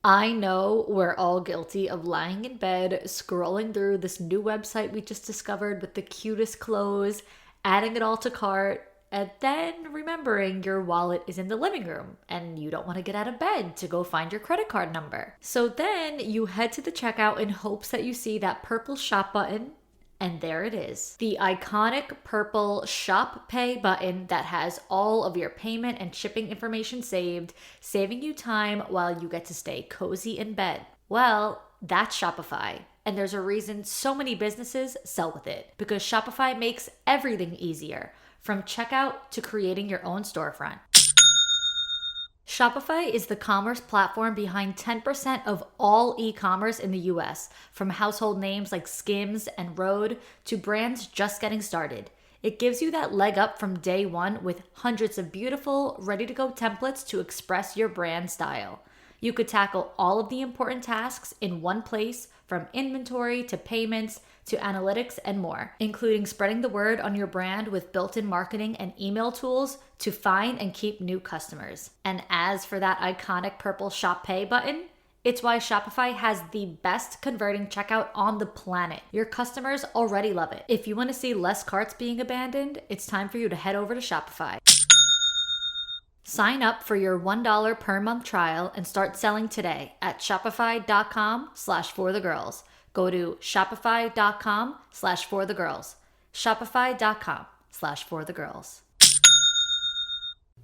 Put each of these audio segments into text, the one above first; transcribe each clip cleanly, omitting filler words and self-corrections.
I know we're all guilty of lying in bed, scrolling through this new website we just discovered with the cutest clothes, adding it all to cart, and then remembering your wallet is in the living room and you don't want to get out of bed to go find your credit card number. So then you head to the checkout in hopes that you see that purple shop button. And there it is, the iconic purple Shop Pay button that has all of your payment and shipping information saved, saving you time while you get to stay cozy in bed. Well, that's Shopify. And there's a reason so many businesses sell with it, because Shopify makes everything easier, from checkout to creating your own storefront. Shopify is the commerce platform behind 10% of all e-commerce in the US, from household names like Skims and Rode to brands just getting started. It gives you that leg up from day one with hundreds of beautiful, ready-to-go templates to express your brand style. You could tackle all of the important tasks in one place, from inventory to payments to analytics and more, including spreading the word on your brand with built-in marketing and email tools to find and keep new customers. And as for that iconic purple Shop Pay button, it's why Shopify has the best converting checkout on the planet. Your customers already love it. If you want to see less carts being abandoned, it's time for you to head over to Shopify. Sign up for your $1 per month trial and start selling today at shopify.com/forthegirls. Go to shopify.com/forthegirls. Shopify.com/forthegirls.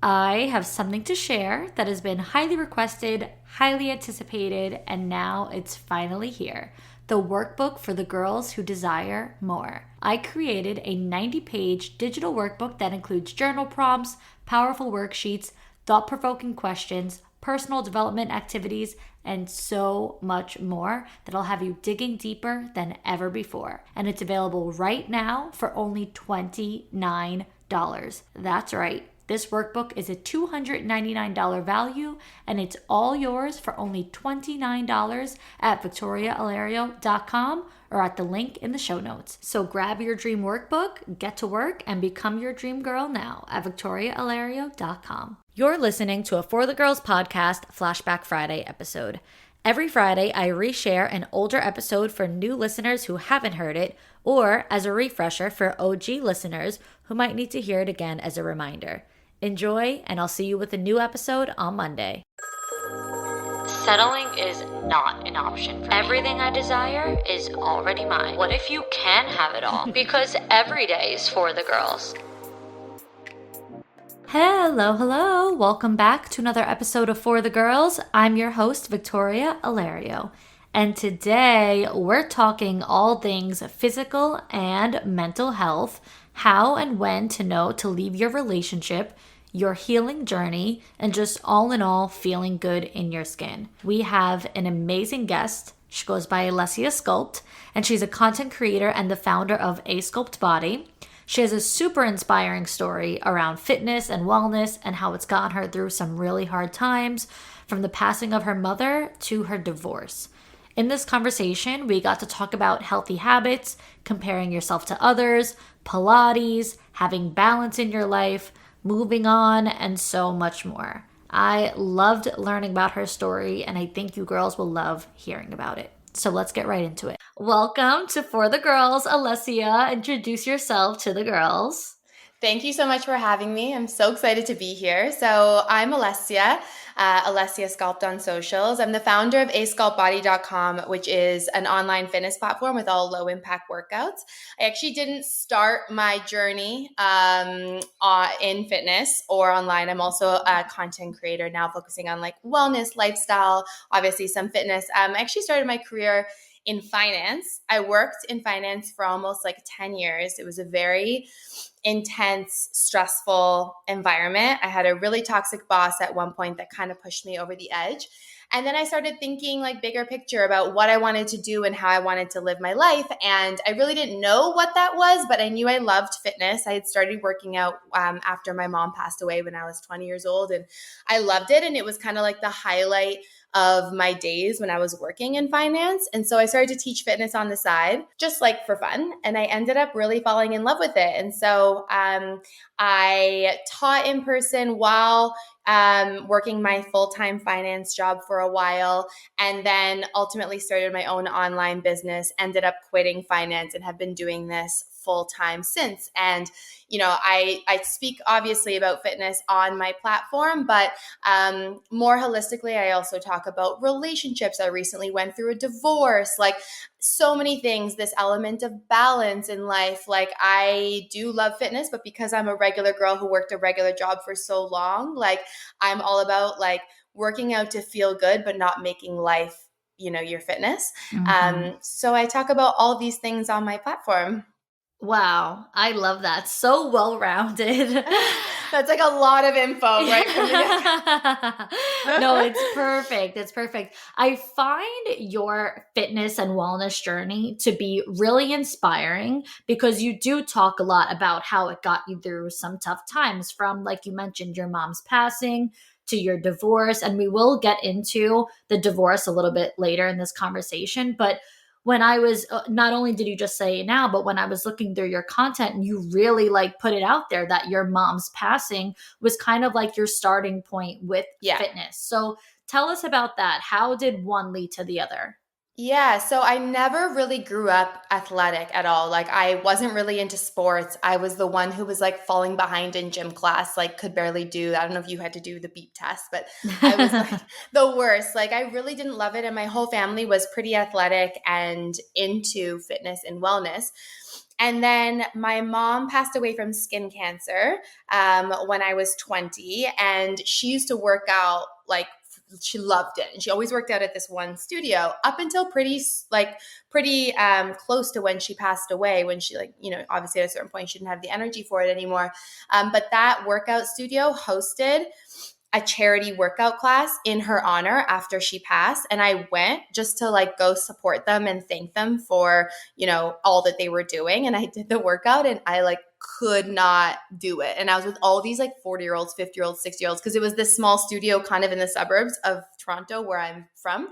I have something to share that has been highly requested, highly anticipated, and now it's finally here. The workbook for the girls who desire more. I created a 90-page digital workbook that includes journal prompts, powerful worksheets, thought-provoking questions, personal development activities, and so much more that'll have you digging deeper than ever before. And it's available right now for only $29. That's right. This workbook is a $299 value, and it's all yours for only $29 at victoriaalario.com or at the link in the show notes. So grab your dream workbook, get to work, and become your dream girl now at victoriaalario.com. You're listening to a For the Girls podcast Flashback Friday episode. Every Friday, I reshare an older episode for new listeners who haven't heard it, or as a refresher for OG listeners who might need to hear it again as a reminder. Enjoy, and I'll see you with a new episode on Monday. Settling is not an option for me. Everything I desire is already mine. What if you can have it all? Because every day is for the girls. Hello. Welcome back to another episode of For the Girls. I'm your host, Victoria Alario. And today we're talking all things physical and mental health, how and when to know to leave your relationship, your healing journey, and just all in all feeling good in your skin. We have an amazing guest. She goes by Alessia Sculpt, and she's a content creator and the founder of A Sculpt Body. She has a super inspiring story around fitness and wellness and how it's gotten her through some really hard times, from the passing of her mother to her divorce. In this conversation, we got to talk about healthy habits, comparing yourself to others, Pilates, having balance in your life, moving on, and so much more. I loved learning about her story, and I think you girls will love hearing about it. So let's get right into it. Welcome to For the Girls, Alessia. Introduce yourself to the girls. Thank you so much for having me. I'm so excited to be here. So I'm Alessia, Alessia Sculpt on socials. I'm the founder of asculptbody.com, which is an online fitness platform with all low-impact workouts. I actually didn't start my journey in fitness or online. I'm also a content creator now, focusing on like wellness, lifestyle, obviously some fitness. I actually started my career in finance. I worked in finance for almost like 10 years. It was a very intense, stressful environment. I had a really toxic boss at one point that kind of pushed me over the edge. And then I started thinking like bigger picture about what I wanted to do and how I wanted to live my life. And I really didn't know what that was, but I knew I loved fitness. I had started working out after my mom passed away when I was 20 years old, and I loved it. And it was kind of like the highlight of my days when I was working in finance. And so I started to teach fitness on the side, just like for fun. And I ended up really falling in love with it. And so I taught in person while working my full-time finance job for a while, and then ultimately started my own online business, ended up quitting finance, and have been doing this full time since. And I speak obviously about fitness on my platform, but more holistically, I also talk about relationships. I recently went through a divorce, like so many things, this element of balance in life. Like I do love fitness, but because I'm a regular girl who worked a regular job for so long, like I'm all about like working out to feel good, but not making life, your fitness. Mm-hmm. So I talk about all these things on my platform. Wow, I love that. So well rounded. That's like a lot of info right from the get. No, it's perfect. It's perfect. I find your fitness and wellness journey to be really inspiring because you do talk a lot about how it got you through some tough times, from, like you mentioned, your mom's passing to your divorce. And we will get into the divorce a little bit later in this conversation. But when I was, not only did you just say it now, but when I was looking through your content, and you really like put it out there that your mom's passing was kind of like your starting point with Yeah. fitness. So tell us about that. How did one lead to the other? Yeah, so I never really grew up athletic at all. Like I wasn't really into sports. I was the one who was like falling behind in gym class, like could barely do. I don't know if you had to do the beep test, but I was like the worst. Like I really didn't love it, and my whole family was pretty athletic and into fitness and wellness. And then my mom passed away from skin cancer when I was 20, and she used to work out like she loved it, and she always worked out at this one studio up until pretty close to when she passed away, when she obviously at a certain point she didn't have the energy for it anymore. But that workout studio hosted a charity workout class in her honor after she passed, and I went just to like go support them and thank them for all that they were doing. And I did the workout, and I like could not do it. And I was with all these like 40-year-olds, 50-year-olds, 60-year-olds, because it was this small studio kind of in the suburbs of Toronto where I'm from.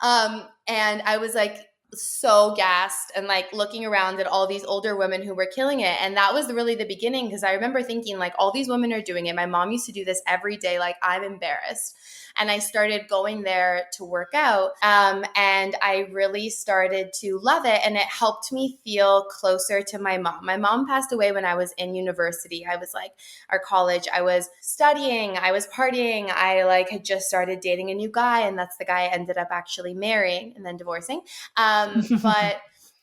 And I was like so gassed and like looking around at all these older women who were killing it. And that was really the beginning, because I remember thinking like all these women are doing it. My mom used to do this every day. Like I'm embarrassed. And I started going there to work out. And I really started to love it. And it helped me feel closer to my mom. My mom passed away when I was in university. I was like, or college. I was studying, I was partying. I like had just started dating a new guy. And that's the guy I ended up actually marrying and then divorcing. But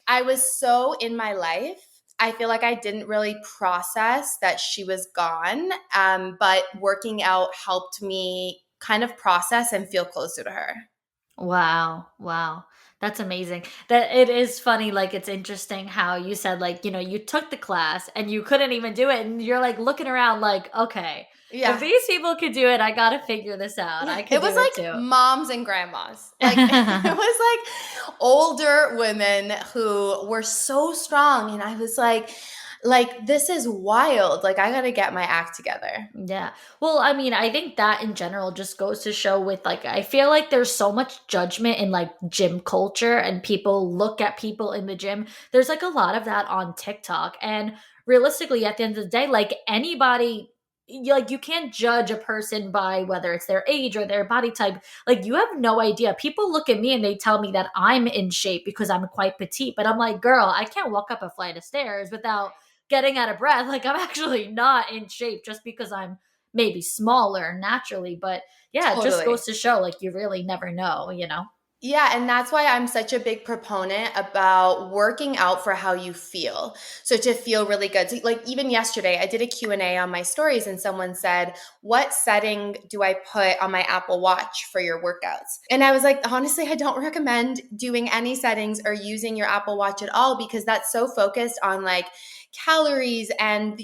I was so in my life. I feel like I didn't really process that she was gone. But working out helped me kind of process and feel closer to her. Wow. Wow. That's amazing. That it is funny. Like, it's interesting how you said, like, you took the class and you couldn't even do it. And you're like looking around, like, okay, if Yeah. these people could do it, I got to figure this out. Yeah. I It could was do it like too. moms and grandmas. Like it was like older women who were so strong. And I was like, this is wild. Like I gotta get my act together. Yeah. Well, I mean, I think that in general just goes to show with, like, I feel like there's so much judgment in like gym culture, and people look at people in the gym. There's like a lot of that on TikTok. And realistically, at the end of the day, like anybody, like you can't judge a person by whether it's their age or their body type. Like you have no idea. People look at me and they tell me that I'm in shape because I'm quite petite, but I'm like, girl, I can't walk up a flight of stairs without getting out of breath. Like I'm actually not in shape just because I'm maybe smaller naturally. But yeah, it just Totally. goes to show, like, you really never know. Yeah, and that's why I'm such a big proponent about working out for how you feel. So to feel really good. So like even yesterday, I did a Q&A on my stories, and someone said, "What setting do I put on my Apple Watch for your workouts?" And I was like, honestly, I don't recommend doing any settings or using your Apple Watch at all, because that's so focused on like calories and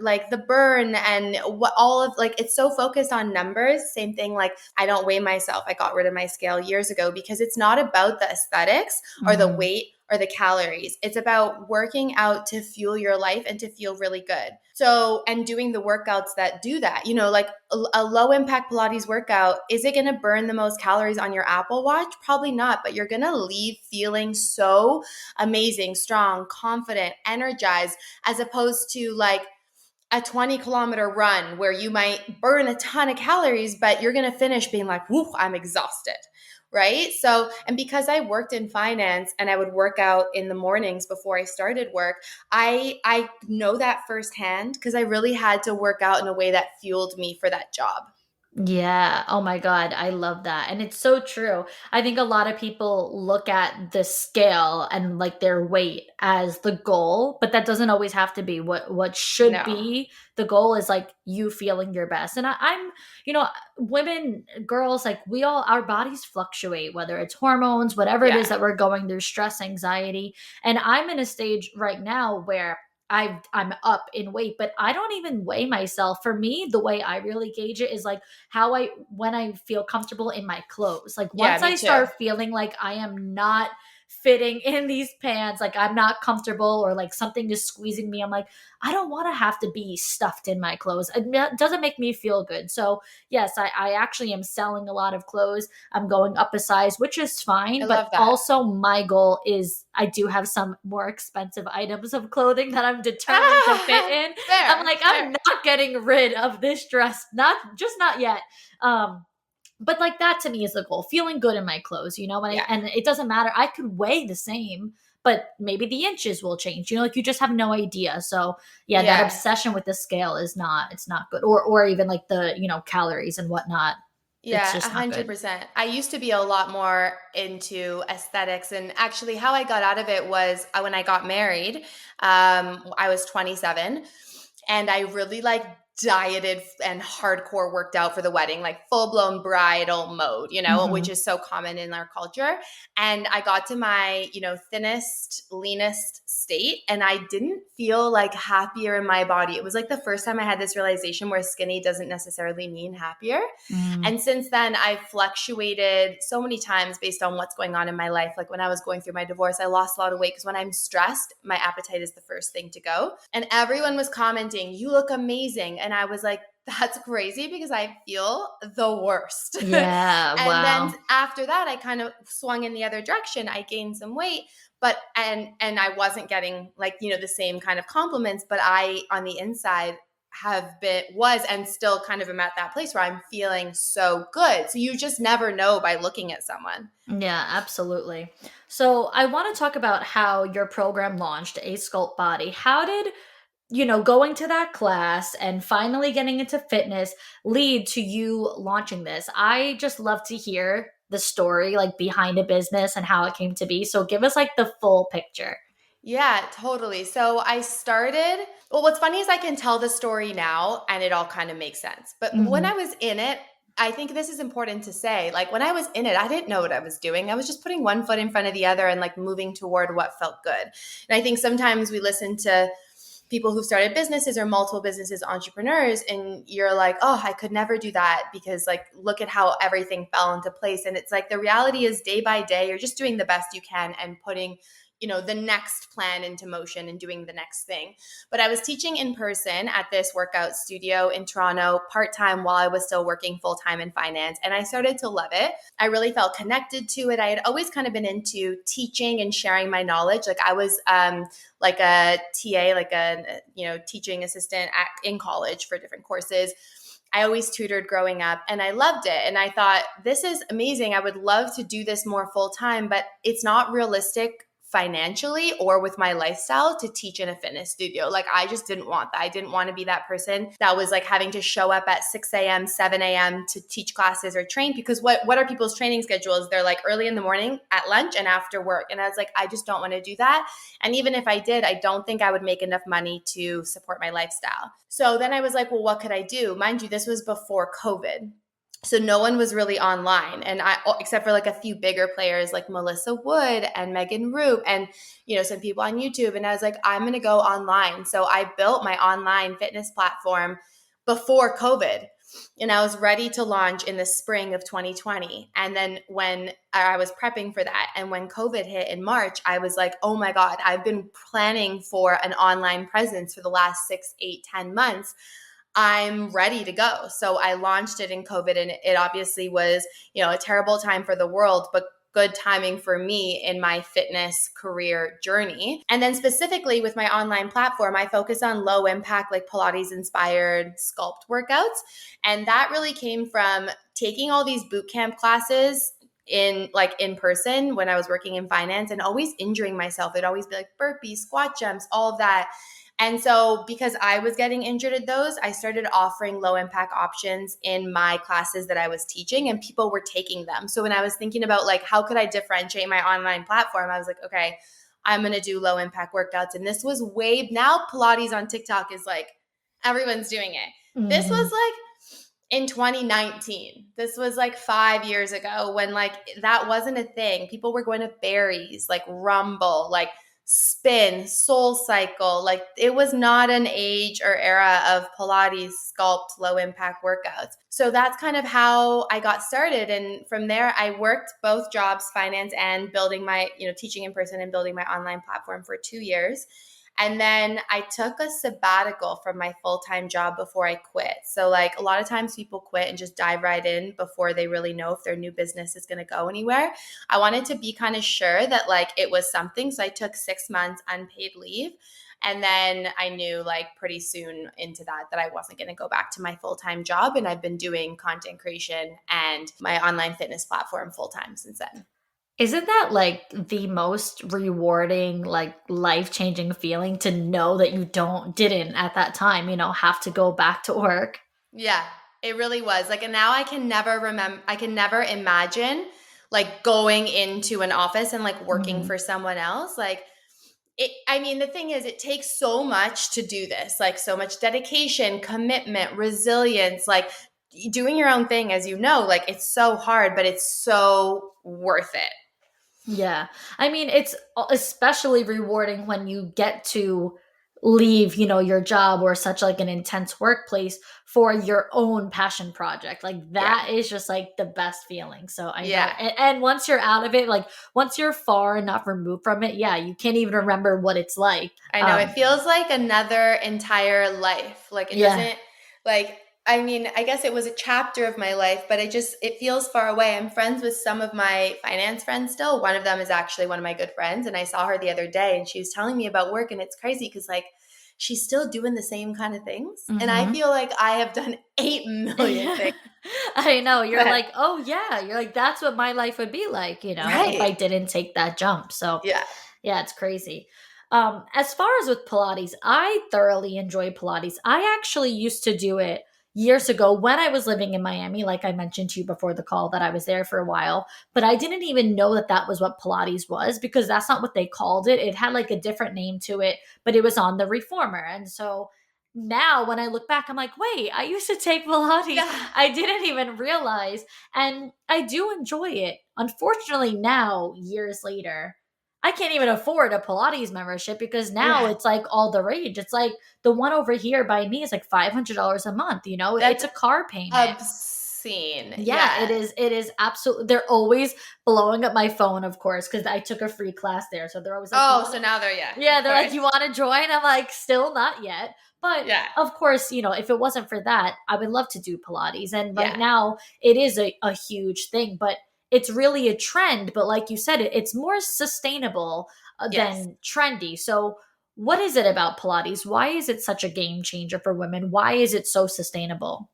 like the burn and what all of like it's so focused on numbers. Same thing, like I don't weigh myself. I got rid of my scale years ago because it's not about the aesthetics or the Hmm. weight or the calories. It's about working out to fuel your life and to feel really good. So, and doing the workouts that do that, like a low impact Pilates workout, is it going to burn the most calories on your Apple Watch? Probably not, but you're going to leave feeling so amazing, strong, confident, energized, as opposed to like a 20-kilometer run where you might burn a ton of calories, but you're going to finish being like, whoo, I'm exhausted. Right. So, and because I worked in finance and I would work out in the mornings before I started work, I know that firsthand because I really had to work out in a way that fueled me for that job. Yeah. Oh my God. I love that. And it's so true. I think a lot of people look at the scale and like their weight as the goal, but that doesn't always have to be what should No. be. The goal is like you feeling your best. And I'm, you know, women, girls, like we all, our bodies fluctuate, whether it's hormones, whatever it is Yeah. that we're going through, stress, anxiety. And I'm in a stage right now where I'm up in weight, but I don't even weigh myself. For me, the way I really gauge it is like how I when I feel comfortable in my clothes. Like Yeah, once me I too. start feeling like I am not fitting in these pants, like I'm not comfortable or like something is squeezing me, I'm like, I don't want to have to be stuffed in my clothes. It doesn't make me feel good. So yes, I actually am selling a lot of clothes. I'm going up a size, which is I fine. But love that. also my goal is I do have some more expensive items of clothing that I'm determined to fit in. I'm Fair, like, I'm fair. not getting rid of this dress. Not yet. Um, but like that to me is the goal, feeling good in my clothes, you know, Yeah. and it doesn't matter. I could weigh the same, but maybe the inches will change, you know, like you just have no idea. So yeah, that Yeah. obsession with the scale is it's not good. Or even like the, you know, calories and whatnot. It's Yeah, just not good. 100%. I used to be a lot more into aesthetics, and actually, how I got out of it was when I got married. I was 27, and I really like dieted and hardcore worked out for the wedding, like full blown bridal mode, which Hmm. is so common in our culture. And I got to my, thinnest, leanest state, and I didn't feel like happier in my body. It was like the first time I had this realization where skinny doesn't necessarily mean happier. Mm. And since then, I've fluctuated so many times based on what's going on in my life. Like when I was going through my divorce, I lost a lot of weight because when I'm stressed, my appetite is the first thing to go. And everyone was commenting, "You look amazing." And I was like, that's crazy because I feel the worst. Yeah. And then Wow. after that, I kind of swung in the other direction. I gained some weight, but and I wasn't getting like, the same kind of compliments, but I on the inside have been was and still kind of am at that place where I'm feeling so good. So you just never know by looking at someone. Yeah, absolutely. So I want to talk about how your program launched, A Sculpt Body. How did, you know, going to that class and finally getting into fitness lead to you launching this? I just love to hear the story like behind a business and how it came to be. So give us like the full picture. Yeah, totally. So I started, well, what's funny is I can tell the story now and it all kind of makes sense. But when I Hmm. was in it, I think this is important to say. Like when I was in it, I didn't know what I was doing. I was just putting one foot in front of the other and like moving toward what felt good. And I think sometimes we listen to people who've started businesses or multiple businesses, entrepreneurs, and you're like, oh, I could never do that because like, look at how everything fell into place. And it's like the reality is day by day, you're just doing the best you can and putting the next plan into motion and doing the next thing. But I was teaching in person at this workout studio in Toronto part-time while I was still working full-time in finance. And I started to love it. I really felt connected to it. I had always kind of been into teaching and sharing my knowledge. Like I was like a TA, like a teaching assistant in college for different courses. I always tutored growing up and I loved it. And I thought, this is amazing. I would love to do this more full time, but it's not realistic financially or with my lifestyle to teach in a fitness studio. Like I just didn't want that. I didn't want to be that person that was like having to show up at 6 a.m., 7 a.m. to teach classes or train, because what are people's training schedules? They're like early in the morning, at lunch, and after work. And I was like, I just don't want to do that. And even if I did, I don't think I would make enough money to support my lifestyle. So then I was like, well, what could I do? Mind you, this was before COVID. So no one was really online, and except for like a few bigger players like Melissa Wood and Megan Root and some people on YouTube. And I was like, I'm going to go online. So I built my online fitness platform before COVID, and I was ready to launch in the spring of 2020. And then when I was prepping for that, and when COVID hit in March, I was like, oh my God, I've been planning for an online presence for the last 6, 8, 10 months. I'm ready to go. So I launched it in COVID, and it obviously was, a terrible time for the world, but good timing for me in my fitness career journey. And then specifically with my online platform, I focus on low impact, like Pilates inspired sculpt workouts. And that really came from taking all these boot camp classes in person when I was working in finance and always injuring myself. It'd always be like burpees, squat jumps, all of that. And so because I was getting injured at those, I started offering low impact options in my classes that I was teaching, and people were taking them. So when I was thinking about like, how could I differentiate my online platform? I was like, okay, I'm going to do low impact workouts. And this was now Pilates on TikTok is like, everyone's doing it. This was like in 2019. This was like 5 years ago when like that wasn't a thing. People were going to Barry's, like Rumble, like Spin, Soul Cycle. Like it was not an age or era of Pilates, sculpt, low impact workouts. So that's kind of how I got started. And from there, I worked both jobs, finance and building my, teaching in person and building my online platform for 2 years. And then I took a sabbatical from my full-time job before I quit. So like a lot of times people quit and just dive right in before they really know if their new business is going to go anywhere. I wanted to be kind of sure that like it was something. So I took 6 months unpaid leave. And then I knew like pretty soon into that I wasn't going to go back to my full-time job. And I've been doing content creation and my online fitness platform full-time since then. Isn't that like the most rewarding, like life-changing feeling to know that you didn't at that time, have to go back to work? Yeah, it really was. Like, and now I can never imagine like going into an office and like working for someone else. Like the thing is, it takes so much to do this, like so much dedication, commitment, resilience, like doing your own thing, as you know, like it's so hard, but it's so worth it. Yeah. It's especially rewarding when you get to leave, your job or such like an intense workplace for your own passion project. Like that is just like the best feeling. So I know. And once you're out of it, like once you're far enough removed from it, you can't even remember what it's like. I know. It feels like another entire life. Like it doesn't like I guess it was a chapter of my life, but it feels far away. I'm friends with some of my finance friends still. One of them is actually one of my good friends, and I saw her the other day and she was telling me about work, and it's crazy because like she's still doing the same kind of things. And I feel like I have done 8 million things. I know. You're like, oh yeah. You're like, that's what my life would be like, if I didn't take that jump. So yeah, it's crazy. As far as with Pilates, I thoroughly enjoy Pilates. I actually used to do it years ago when I was living in Miami, like I mentioned to you before the call that I was there for a while, but I didn't even know that was what Pilates was because that's not what they called it. It had like a different name to it, but it was on the Reformer. And so now when I look back, I'm like, wait, I used to take Pilates. Yeah. I didn't even realize. And I do enjoy it. Unfortunately, now, years later, I can't even afford a Pilates membership because now it's like all the rage. It's like the one over here by me is like $500 a month. It's a car payment. Obscene. Yeah, it is. It is absolutely. They're always blowing up my phone, of course, because I took a free class there. So they're always like, so now they're they're like, you want to join? I'm like, still not yet. But of course, if it wasn't for that, I would love to do Pilates. And right now, it is a huge thing, but it's really a trend. But like you said, it's more sustainable than trendy. So what is it about Pilates? Why is it such a game changer for women? Why is it so sustainable?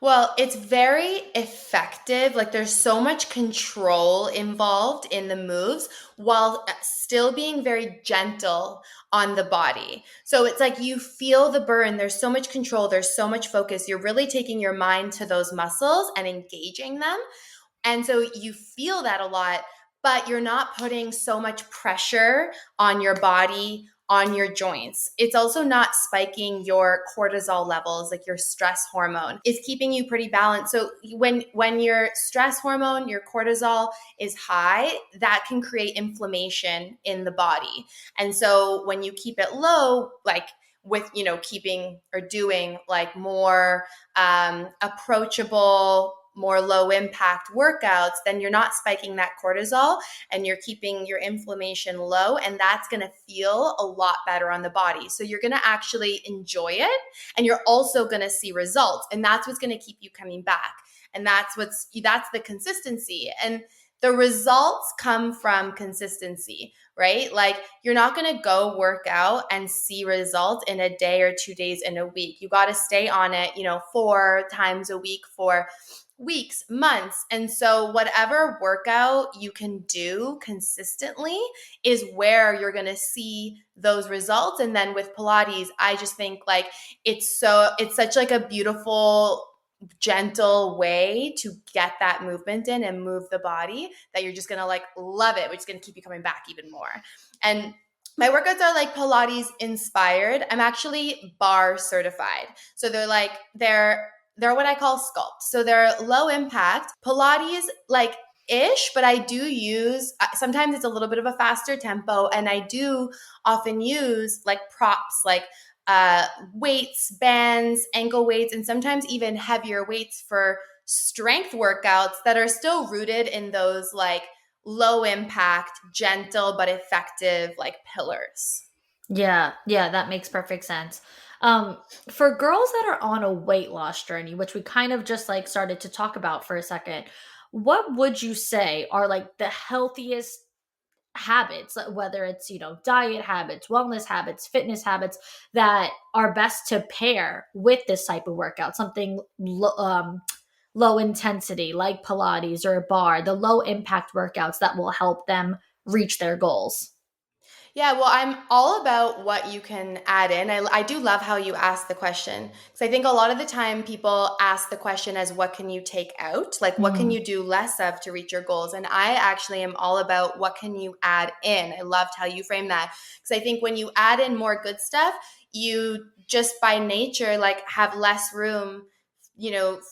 Well, it's very effective. Like there's so much control involved in the moves while still being very gentle on the body. So it's like you feel the burn. There's so much control. There's so much focus. You're really taking your mind to those muscles and engaging them. And so you feel that a lot, but you're not putting so much pressure on your body, on your joints. It's also not spiking your cortisol levels, like your stress hormone. It's keeping you pretty balanced. So when your stress hormone, your cortisol is high, that can create inflammation in the body. And so when you keep it low, like with, keeping or doing like more approachable, more low impact workouts, then you're not spiking that cortisol and you're keeping your inflammation low, and that's going to feel a lot better on the body. So you're going to actually enjoy it, and you're also going to see results, and that's what's going to keep you coming back. And that's the consistency. And The results come from consistency, right? Like you're not going to go work out and see results in a day or 2 days in a week. You got to stay on it, 4 times a week for weeks, months. And so whatever workout you can do consistently is where you're going to see those results. And then with Pilates, I just think like it's such like a beautiful gentle way to get that movement in and move the body that you're just gonna like love it, which is gonna keep you coming back even more. And my workouts are like Pilates inspired. I'm actually bar certified. So they're what I call sculpt. So they're low impact Pilates like ish, but I do use sometimes it's a little bit of a faster tempo, and I do often use like props like weights, bands, ankle weights, and sometimes even heavier weights for strength workouts that are still rooted in those like low impact, gentle but effective like pillars. Yeah, yeah, that makes perfect sense. For girls that are on a weight loss journey, which we kind of just like started to talk about for a second, what would you say are like the healthiest habits, whether it's, diet habits, wellness habits, fitness habits that are best to pair with this type of workout? Something low intensity like Pilates or a bar, the low impact workouts that will help them reach their goals. Yeah, well, I'm all about what you can add in. I do love how you ask the question because I think a lot of the time people ask the question as what can you take out? Like, what can Mm. you do less of to reach your goals? And I actually am all about what can you add in? I loved how you frame that because I think when you add in more good stuff, you just by nature like have less room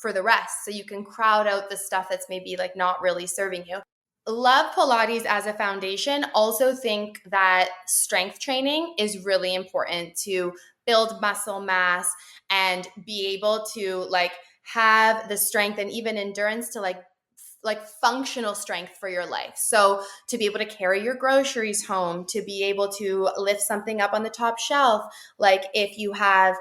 for the rest. So you can crowd out the stuff that's maybe like not really serving you. Love Pilates as a foundation. Also think that strength training is really important to build muscle mass and be able to like have the strength and even endurance to like functional strength for your life. So to be able to carry your groceries home, to be able to lift something up on the top shelf, like if you have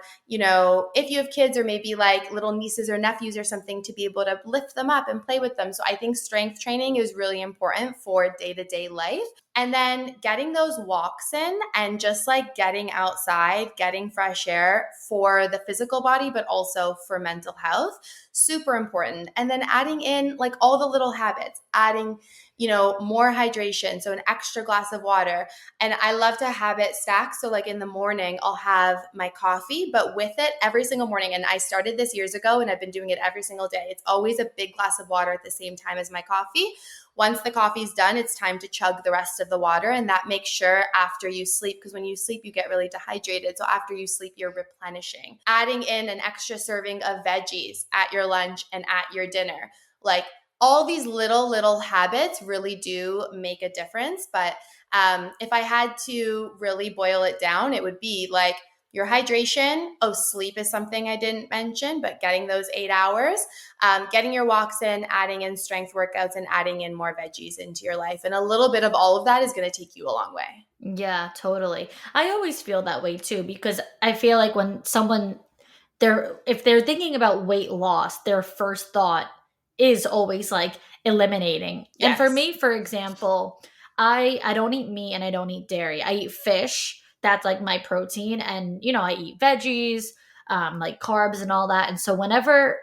kids or maybe like little nieces or nephews or something, to be able to lift them up and play with them. So I think strength training is really important for day-to-day life. And then getting those walks in and just like getting outside, getting fresh air for the physical body, but also for mental health, super important. And then adding in like all the little habits, adding, more hydration. So an extra glass of water. And I love to have it stacked. So like in the morning, I'll have my coffee, but with it every single morning. And I started this years ago and I've been doing it every single day. It's always a big glass of water at the same time as my coffee. Once the coffee's done, it's time to chug the rest of the water. And that makes sure after you sleep, because when you sleep, you get really dehydrated. So after you sleep, you're replenishing. Adding in an extra serving of veggies at your lunch and at your dinner. Like all these little habits really do make a difference. But if I had to really boil it down, it would be like your hydration. Oh, sleep is something I didn't mention, but getting those 8 hours, getting your walks in, adding in strength workouts, and adding in more veggies into your life. And a little bit of all of that is going to take you a long way. Yeah, totally. I always feel that way too because I feel like when someone if they're thinking about weight loss, their first thought is always like eliminating. And for Yes. me, for example, I don't eat meat and I don't eat dairy. I eat fish. That's like my protein, and I eat veggies, like carbs and all that. And so whenever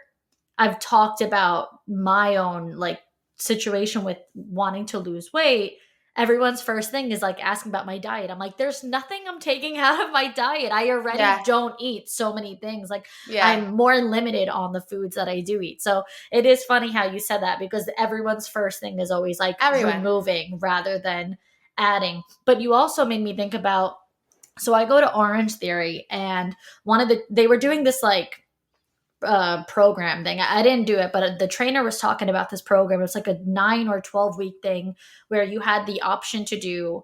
I've talked about my own like situation with wanting to lose weight, everyone's first thing is like asking about my diet. I'm like, there's nothing I'm taking out of my diet. I already Yeah. don't eat so many things. Like, Yeah. I'm more limited on the foods that I do eat. So it is funny how you said that because everyone's first thing is always like Everyone. removing rather than adding. But you also made me think about, so I go to Orange Theory, and they were doing this like program thing. I didn't do it, but the trainer was talking about this program. It's like a 9 or 12 week thing where you had the option to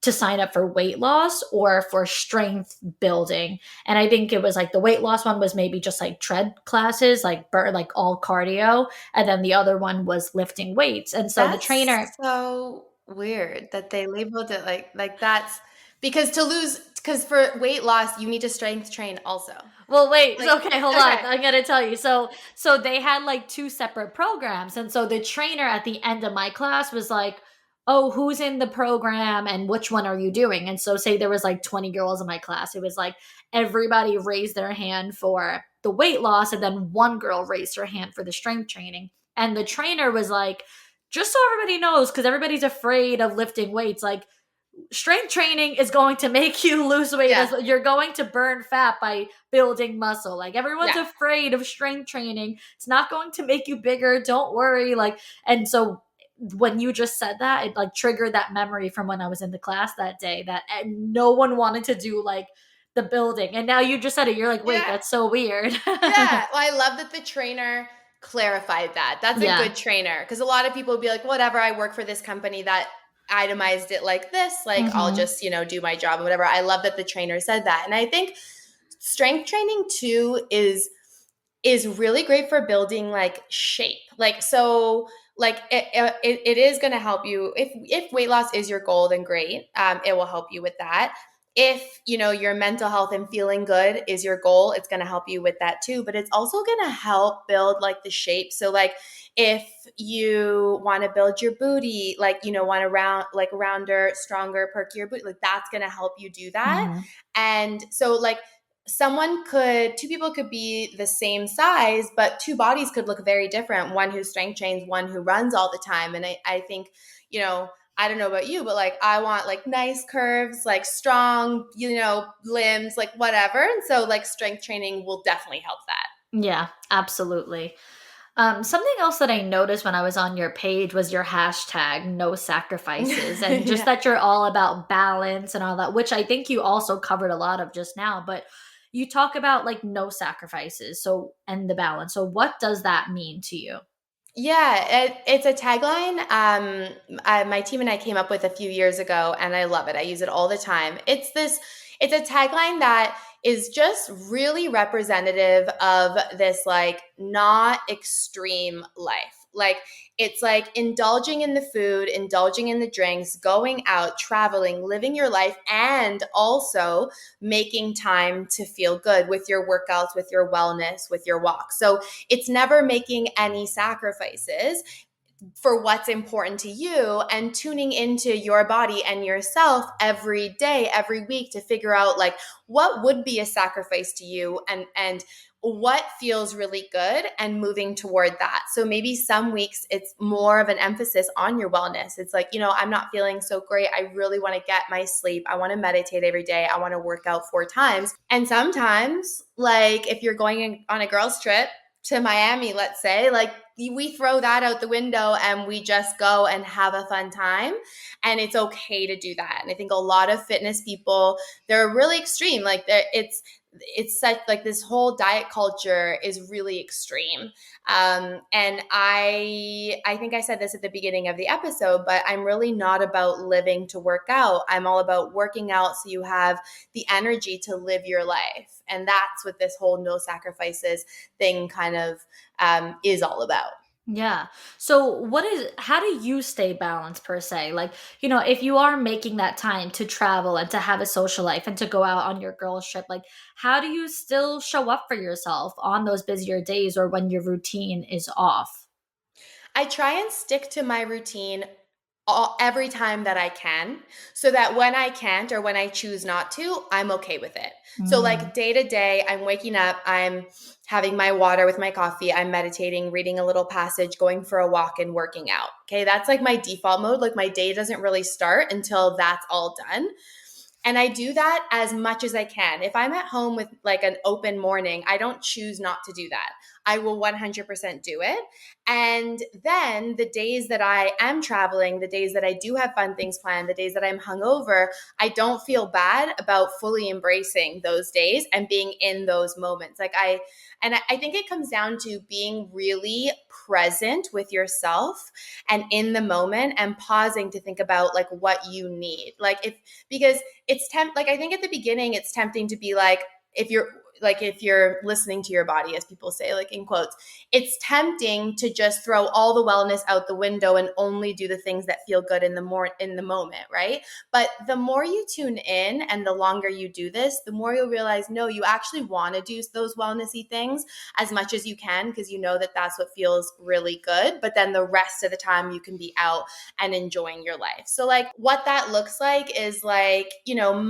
sign up for weight loss or for strength building. And I think it was like the weight loss one was maybe just like tread classes, like all cardio, and then the other one was lifting weights. And so the That's trainer, so weird that they labeled it like that's because for weight loss, you need to strength train also. Well, wait. Like, Okay, hold on. okay. I'm gonna tell you. So they had like two separate programs, and so the trainer at the end of my class was like, "Oh, who's in the program, and which one are you doing?" And so, say there was like 20 girls in my class. It was like everybody raised their hand for the weight loss, and then one girl raised her hand for the strength training. And the trainer was like, "Just so everybody knows, because everybody's afraid of lifting weights, like." Strength training is going to make you lose weight Yeah. as you're going to burn fat by building muscle. Like everyone's Yeah. afraid of strength training. It's not going to make you bigger. Don't worry. Like, and so when you just said that, it like triggered that memory from when I was in the class that day that no one wanted to do like the building. And now you just said it. You're like, wait, Yeah. that's so weird. Yeah. Well, I love that the trainer clarified that. That's a Yeah. good trainer because a lot of people would be like, whatever, I work for this company that itemized it like this. Like, I'll Mm-hmm. just, do my job and whatever. I love that the trainer said that. And I think strength training too is really great for building like shape. Like, so like it is going to help you if weight loss is your goal, then great. It will help you with that. If your mental health and feeling good is your goal, it's going to help you with that too. But it's also going to help build like the shape. So like if you want to build your booty, like want to rounder, stronger, perkier booty, like that's going to help you do that. Mm-hmm. And so like two people could be the same size, but two bodies could look very different. One who strength trains, one who runs all the time. And I think, I don't know about you, but like I want like nice curves, like strong, limbs, like whatever. And so like strength training will definitely help that. Yeah, absolutely. Something else that I noticed when I was on your page was your hashtag no sacrifices and just Yeah. that you're all about balance and all that, which I think you also covered a lot of just now, but you talk about like no sacrifices. So, and the balance. So what does that mean to you? Yeah, it's a tagline. My team and I came up with a few years ago, and I love it. I use it all the time. It's a tagline that is just really representative of this like not extreme life. Like it's like indulging in the food, indulging in the drinks, going out, traveling, living your life, and also making time to feel good with your workouts, with your wellness, with your walk. So it's never making any sacrifices for what's important to you and tuning into your body and yourself every day, every week to figure out like what would be a sacrifice to you and what feels really good and moving toward that. So maybe some weeks it's more of an emphasis on your wellness. It's like, I'm not feeling so great. I really want to get my sleep. I want to meditate every day. I want to work out 4 times. And sometimes, like if you're going on a girls' trip to Miami, let's say, like we throw that out the window and we just go and have a fun time. And it's okay to do that. And I think a lot of fitness people, they're really extreme. Like it's such like this whole diet culture is really extreme. And I think I said this at the beginning of the episode, but I'm really not about living to work out. I'm all about working out so you have the energy to live your life. And that's what this whole no sacrifices thing kind of is all about. Yeah. So how do you stay balanced per se? Like, if you are making that time to travel and to have a social life and to go out on your girls trip, like how do you still show up for yourself on those busier days or when your routine is off? I try and stick to my routine every time that I can, so that when I can't or when I choose not to, I'm okay with it. So, Mm. like day to day, I'm waking up, I'm having my water with my coffee, I'm meditating, reading a little passage, going for a walk, and working out. Okay, that's like my default mode. Like my day doesn't really start until that's all done. And I do that as much as I can. If I'm at home with like an open morning, I don't choose not to do that. I will 100% do it. And then the days that I am traveling, the days that I do have fun things planned, the days that I'm hungover, I don't feel bad about fully embracing those days and being in those moments. I think it comes down to being really present with yourself and in the moment and pausing to think about like what you need. Like because it's like I think at the beginning it's tempting to be like if you're like if you're listening to your body, as people say, like in quotes, it's tempting to just throw all the wellness out the window and only do the things that feel good in the moment, right? But the more you tune in and the longer you do this, the more you'll realize, no, you actually want to do those wellnessy things as much as you can, because you know that that's what feels really good. But then the rest of the time you can be out and enjoying your life. So like what that looks like is like,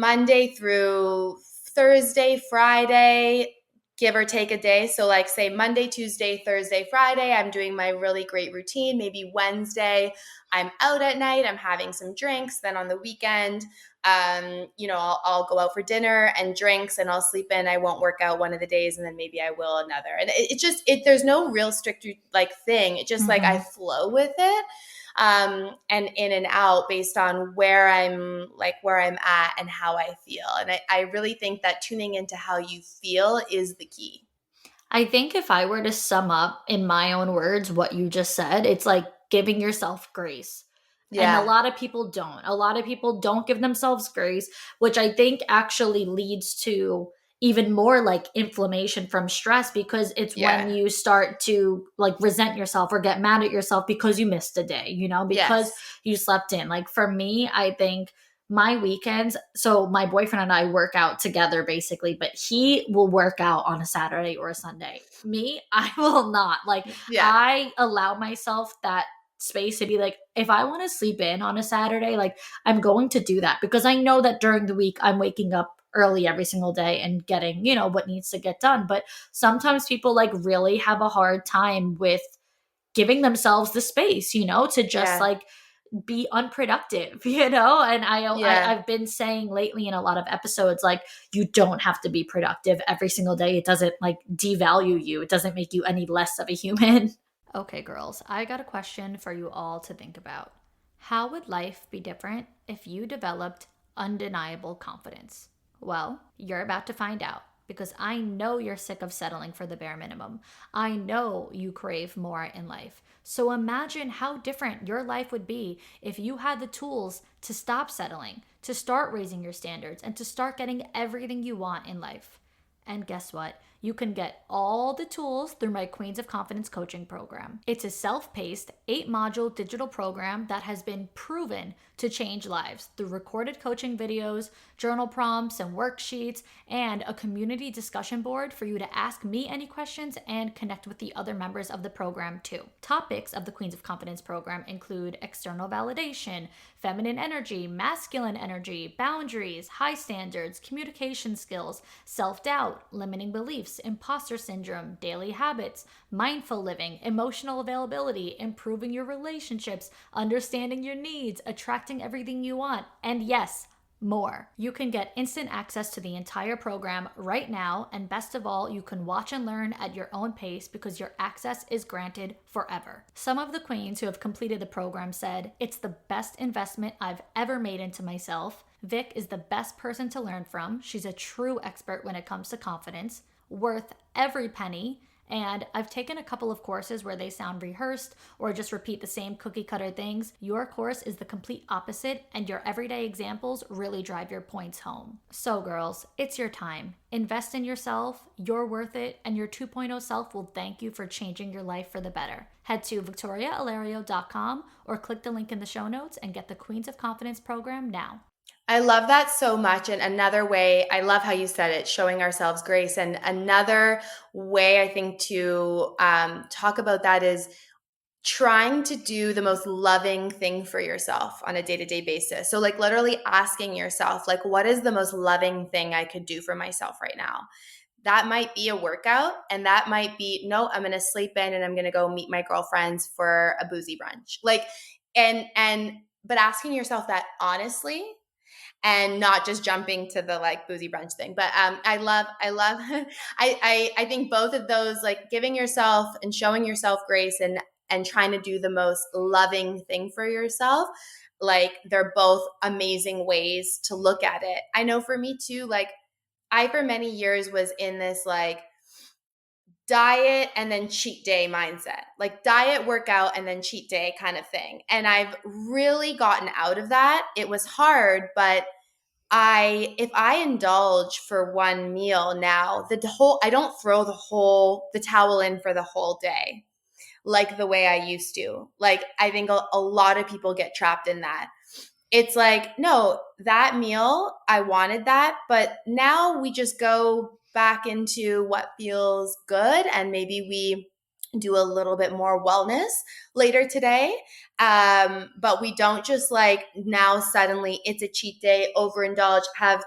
Monday through Thursday, Friday, give or take a day. So like say Monday, Tuesday, Thursday, Friday, I'm doing my really great routine. Maybe Wednesday, I'm out at night, I'm having some drinks. Then on the weekend, I'll go out for dinner and drinks, and I'll sleep in. I won't work out one of the days, and then maybe I will another. And there's no real strict like thing. It just like I flow with it. And in and out based on where I'm at and how I feel. And I really think that tuning into how you feel is the key. I think if I were to sum up in my own words what you just said, it's like giving yourself grace. And a Yeah. lot of people don't. A lot of people don't give themselves grace, which I think actually leads to even more like inflammation from stress, because it's when Yeah. you start to like resent yourself or get mad at yourself because you missed a day, because Yes. you slept in. Like for me, I think my weekends, so my boyfriend and I work out together basically, but he will work out on a Saturday or a Sunday. Me, I will not. Like Yeah. I allow myself that space to be like, if I want to sleep in on a Saturday, like I'm going to do that, because I know that during the week I'm waking up early every single day and getting, what needs to get done. But sometimes people like really have a hard time with giving themselves the space, to just Yeah. like be unproductive, and Yeah. I've been saying lately in a lot of episodes, like, you don't have to be productive every single day. It doesn't like devalue you. It doesn't make you any less of a human. Okay, girls, I got a question for you all to think about. How would life be different if you developed undeniable confidence? Well, you're about to find out, because I know you're sick of settling for the bare minimum. I know you crave more in life. So imagine how different your life would be if you had the tools to stop settling, to start raising your standards, and to start getting everything you want in life. And guess what? You can get all the tools through my Queens of Confidence coaching program. It's a self-paced 8-module digital program that has been proven to change lives through recorded coaching videos, journal prompts and worksheets, and a community discussion board for you to ask me any questions and connect with the other members of the program too. Topics of the Queens of Confidence program include external validation, feminine energy, masculine energy, boundaries, high standards, communication skills, self-doubt, limiting beliefs, imposter syndrome, daily habits, mindful living, emotional availability, improving your relationships, understanding your needs, attracting everything you want, and yes, more. You can get instant access to the entire program right now, and best of all, you can watch and learn at your own pace because your access is granted forever. Some of the queens who have completed the program said, "It's the best investment I've ever made into myself. Vic is the best person to learn from. She's a true expert when it comes to confidence, worth every penny. And I've taken a couple of courses where they sound rehearsed or just repeat the same cookie cutter things. Your course is the complete opposite, and your everyday examples really drive your points home." So girls, it's your time. Invest in yourself, you're worth it, and your 2.0 self will thank you for changing your life for the better. Head to victoriaalario.com or click the link in the show notes and get the Queens of Confidence program now. I love that so much. And another way, I love how you said it, showing ourselves grace. And another way I think to talk about that is trying to do the most loving thing for yourself on a day-to-day basis. So like literally asking yourself, like, what is the most loving thing I could do for myself right now? That might be a workout, and that might be, no, I'm going to sleep in and I'm going to go meet my girlfriends for a boozy brunch. Like, but asking yourself that honestly, and not just jumping to the like boozy brunch thing. But I love, I think both of those, like giving yourself and showing yourself grace and trying to do the most loving thing for yourself, like they're both amazing ways to look at it. I know for me too, like I for many years was in this like diet and then cheat day mindset, like diet, workout, and then cheat day kind of thing. And I've really gotten out of that. It was hard, but if I indulge for one meal now, I don't throw the towel in for the whole day like the way I used to. Like I think a lot of people get trapped in that. It's like, no, that meal, I wanted that, but now we just go back into what feels good, and maybe we do a little bit more wellness later today. But we don't just like now suddenly it's a cheat day, overindulge, have,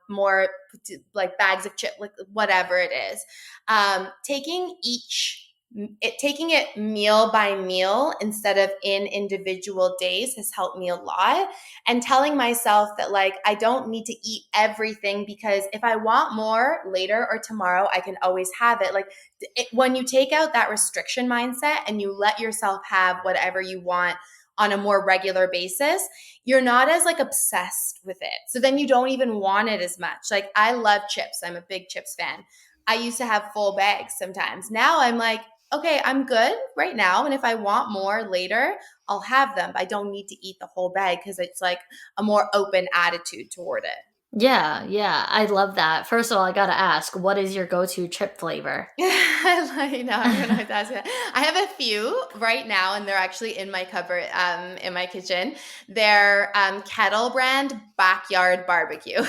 more like bags of chip, like whatever it is. Taking it meal by meal instead of in individual days has helped me a lot. And telling myself that like I don't need to eat everything, because if I want more later or tomorrow, I can always have it. Like when you take out that restriction mindset and you let yourself have whatever you want on a more regular basis, you're not as like obsessed with it. So then you don't even want it as much. Like I love chips. I'm a big chips fan. I used to have full bags sometimes. Now I'm like, okay, I'm good right now. And if I want more later, I'll have them. But I don't need to eat the whole bag because it's like a more open attitude toward it. Yeah, yeah, I love that. First of all, I gotta ask, what is your go-to chip flavor? I'm gonna have to ask that. I have a few right now, and they're actually in my cupboard, in my kitchen. They're Kettle brand backyard barbecue.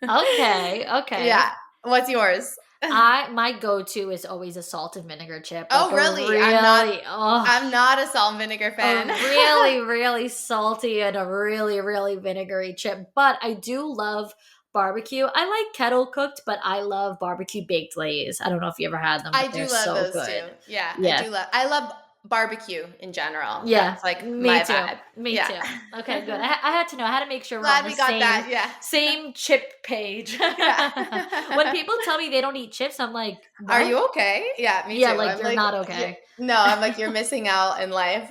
Okay, okay. Yeah. What's yours? My go-to is always a salt and vinegar chip, like Oh, a really? really I'm not a salt and vinegar a fan. really, really salty and a really, really vinegary chip. But I do love barbecue. I like kettle cooked, but I love barbecue baked lays. I don't know if you ever had them, I but they're do love so those too. good. Yeah, Yeah. I love barbecue in general. Yeah, That's like me my too. vibe. Me Yeah. too. Okay, good. I had to know. I had to make sure we're on Glad the we got that. Yeah. same chip page. When Yeah. people tell me they don't eat chips, I'm like, Are what? you okay? Yeah, me Yeah, too. like I'm you're like, not yeah, okay. no, I'm like, you're missing out in life.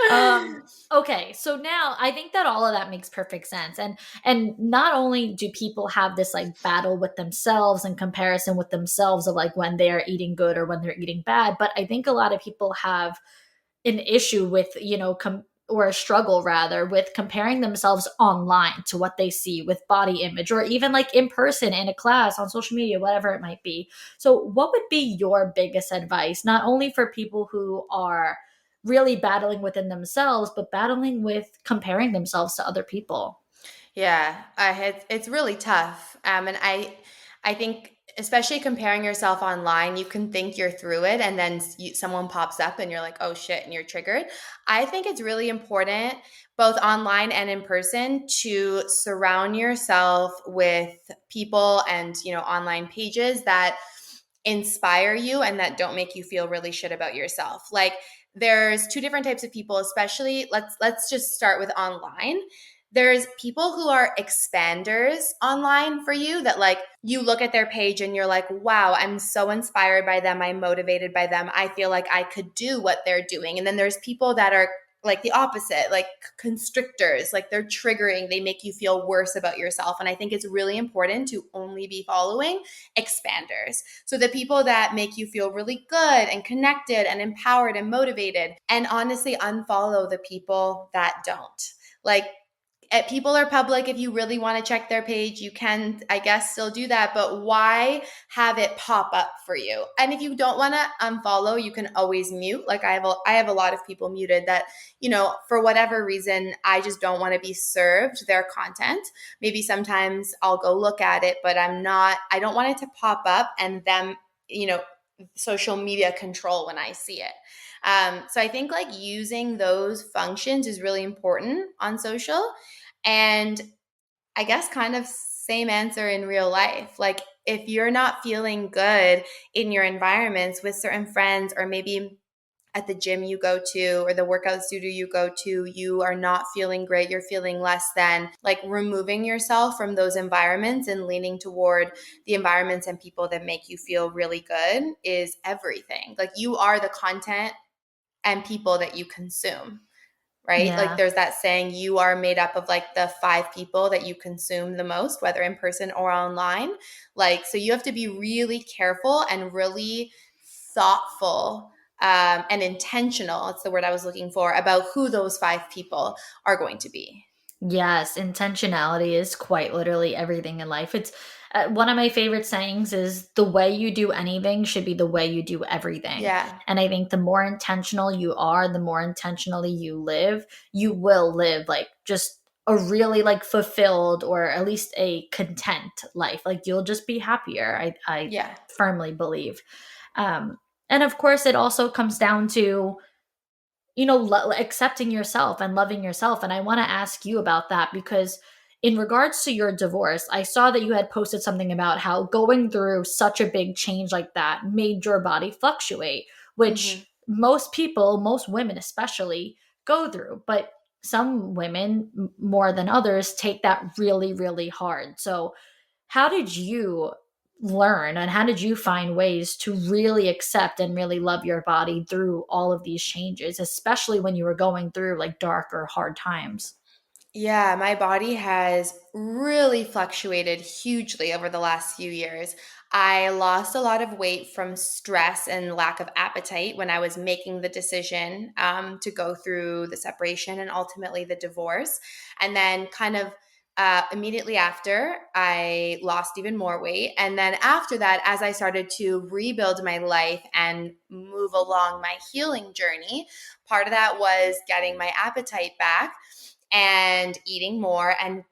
um okay, so now I think that all of that makes perfect sense, and not only do people have this like battle with themselves and comparison with themselves of like when they're eating good or when they're eating bad, but I think a lot of people have an issue with, or a struggle rather with comparing themselves online to what they see with body image, or even like in person in a class, on social media, whatever it might be. So what would be your biggest advice, not only for people who are really battling within themselves, but battling with comparing themselves to other people? Yeah, it's really tough. And I think especially comparing yourself online, you can think you're through it, and then someone pops up, and you're like, oh shit, and you're triggered. I think it's really important, both online and in person, to surround yourself with people and online pages that inspire you and that don't make you feel really shit about yourself. Like there's two different types of people, especially let's just start with online. There's people who are expanders online for you, that like you look at their page and you're like, wow, I'm so inspired by them, I'm motivated by them, I feel like I could do what they're doing. And then there's people that are like the opposite, like constrictors, like they're triggering, they make you feel worse about yourself. And I think it's really important to only be following expanders. So the people that make you feel really good and connected and empowered and motivated, and honestly unfollow the people that don't. Like people are public. If you really want to check their page, you can, I guess, still do that. But why have it pop up for you? And if you don't want to unfollow, you can always mute. Like I have a lot of people muted that, for whatever reason, I just don't want to be served their content. Maybe sometimes I'll go look at it, but I don't want it to pop up and them, social media control when I see it. So I think like using those functions is really important on social. And I guess kind of same answer in real life. Like if you're not feeling good in your environments with certain friends, or maybe at the gym you go to or the workout studio you go to, you are not feeling great, you're feeling less than, like removing yourself from those environments and leaning toward the environments and people that make you feel really good is everything. Like you are the content and people that you consume, right? Like Yeah. there's that saying, you are made up of like the 5 people that you consume the most, whether in person or online. Like, so you have to be really careful and really thoughtful, and intentional. That's the word I was looking for, about who those 5 people are going to be. Yes, intentionality is quite literally everything in life. It's one of my favorite sayings is the way you do anything should be the way you do everything. Yeah. And I think the more intentional you are, the more intentionally you live, you will live like just a really like fulfilled or at least a content life. Like you'll just be happier. I Yeah. firmly believe. Um, and of course, it also comes down to accepting yourself and loving yourself. And I want to ask you about that because, in regards to your divorce, I saw that you had posted something about how going through such a big change like that made your body fluctuate, Hmm. which most people, most women especially, go through. But some women, more than others, take that really, really hard. So, how did you learn and how did you find ways to really accept and really love your body through all of these changes, especially when you were going through like dark or hard times? Yeah, my body has really fluctuated hugely over the last few years. I lost a lot of weight from stress and lack of appetite when I was making the decision to go through the separation and ultimately the divorce. And then, kind of immediately after, I lost even more weight. And then, after that, as I started to rebuild my life and move along my healing journey, part of that was getting my appetite back and eating more and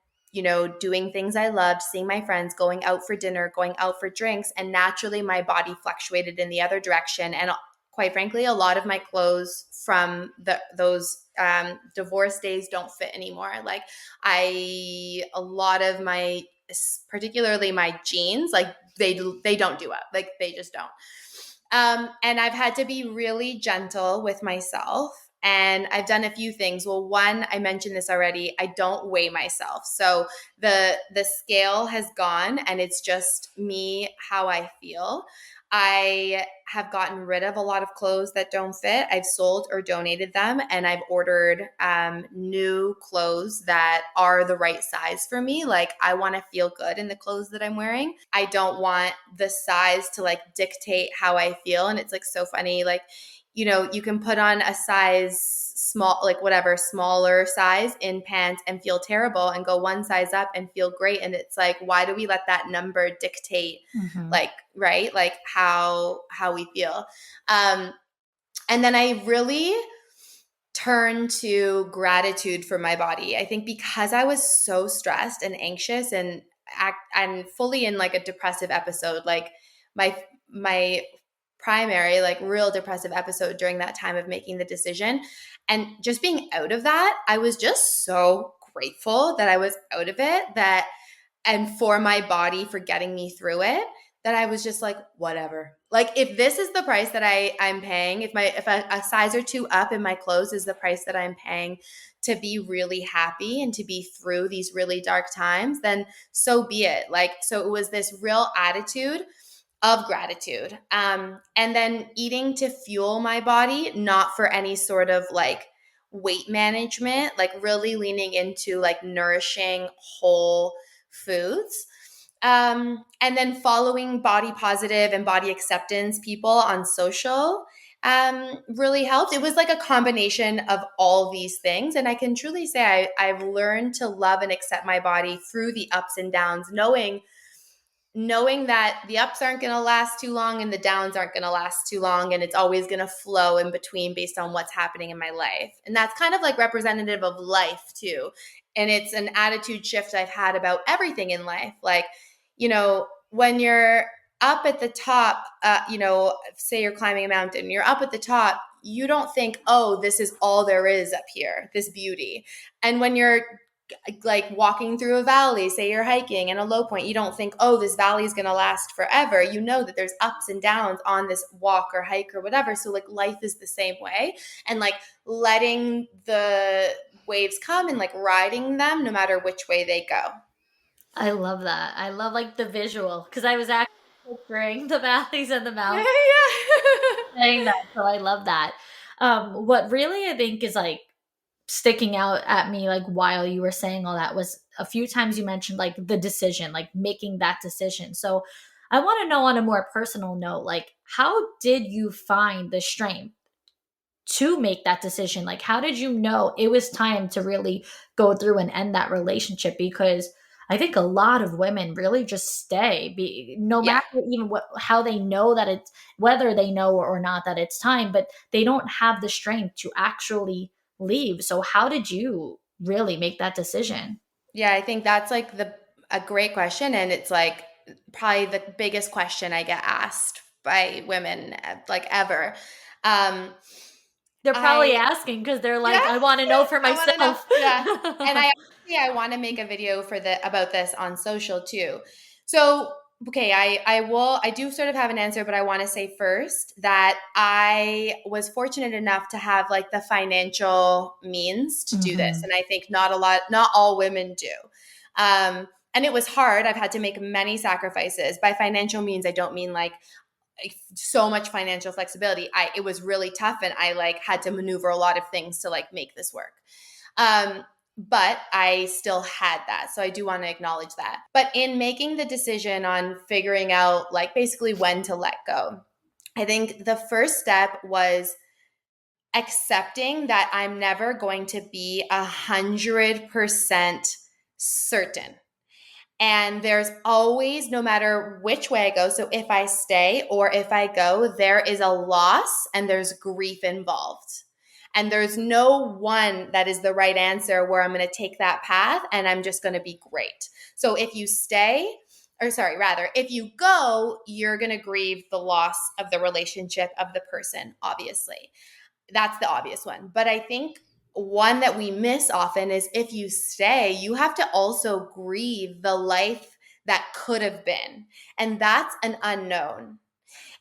doing things I loved, seeing my friends, going out for dinner, going out for drinks, and naturally my body fluctuated in the other direction. And quite frankly, a lot of my clothes from those divorce days don't fit anymore. Like a lot of my, particularly my jeans, like they don't do up, like they just don't. And I've had to be really gentle with myself. And I've done a few things. Well, one, I mentioned this already. I don't weigh myself. So the scale has gone and it's just me how I feel. I have gotten rid of a lot of clothes that don't fit. I've sold or donated them, and I've ordered new clothes that are the right size for me. Like, I want to feel good in the clothes that I'm wearing. I don't want the size to like dictate how I feel. And it's like so funny. Like, you can put on a size small, like whatever, smaller size in pants and feel terrible, and go one size up and feel great. And it's like, why do we let that number dictate, Hmm. like, right? Like how we feel. Um, and then I really turned to gratitude for my body. I think because I was so stressed and anxious and fully in like a depressive episode, like my primary like real depressive episode during that time of making the decision, and just being out of that, I was just so grateful that I was out of it, that and for my body for getting me through it, that I was just like, whatever. Like, if this is the price that I'm paying, if a size or two up in my clothes is the price that I'm paying to be really happy and to be through these really dark times, then so be it. Like, so it was this real attitude of gratitude. And then eating to fuel my body, not for any sort of like weight management, like really leaning into like nourishing whole foods. And then following body positive and body acceptance people on social really helped. It was like a combination of all these things. And I can truly say I've learned to love and accept my body through the ups and downs, knowing that the ups aren't going to last too long and the downs aren't going to last too long, and it's always going to flow in between based on what's happening in my life. And that's kind of like representative of life too. And it's an attitude shift I've had about everything in life. Like, when you're up at the top, say you're climbing a mountain, you're up at the top, you don't think, oh, this is all there is up here, this beauty. And when you're like walking through a valley, say you're hiking and a low point, you don't think, oh, this valley is going to last forever. You know that there's ups and downs on this walk or hike or whatever. So like life is the same way, and like letting the waves come and like riding them no matter which way they go. I love that. I love like the visual because I was actually picturing the valleys and the Yeah. mountains saying that. So I love that. What really I think is like sticking out at me like while you were saying all that was a few times you mentioned like the decision, like making that decision. So I want to know on a more personal note, like how did you find the strength to make that decision? Like, how did you know it was time to really go through and end that relationship? Because I think a lot of women really just stay, no Yeah. matter even how they know that it's, whether they know or not that it's time, but they don't have the strength to actually leave. So how did you really make that decision? Yeah, I think that's like a great question, and it's like probably the biggest question I get asked by women like ever. Um, They're probably I asking because they're Yeah, like, I want to know for I want to know. myself. Yeah, and I want to make a video for the about this on social too. So okay, I do sort of have an answer, but I want to say first that I was fortunate enough to have like the financial means to do this, Hmm. and I think not all women do. And it was hard. I've had to make many sacrifices. By financial means, I don't mean like so much financial flexibility. It was really tough, and I like had to maneuver a lot of things to like make this work. Um, but I still had that. So I do want to acknowledge that. But in making the decision on figuring out like basically when to let go, I think the first step was accepting that I'm never going to be 100% certain. And there's always, no matter which way I go, so if I stay or if I go, there is a loss and there's grief involved. And there's no one that is the right answer where I'm going to take that path and I'm just going to be great. So if you stay, or sorry, rather, if you go, you're going to grieve the loss of the relationship of the person, obviously. That's the obvious one. But I think one that we miss often is if you stay, you have to also grieve the life that could have been. And that's an unknown.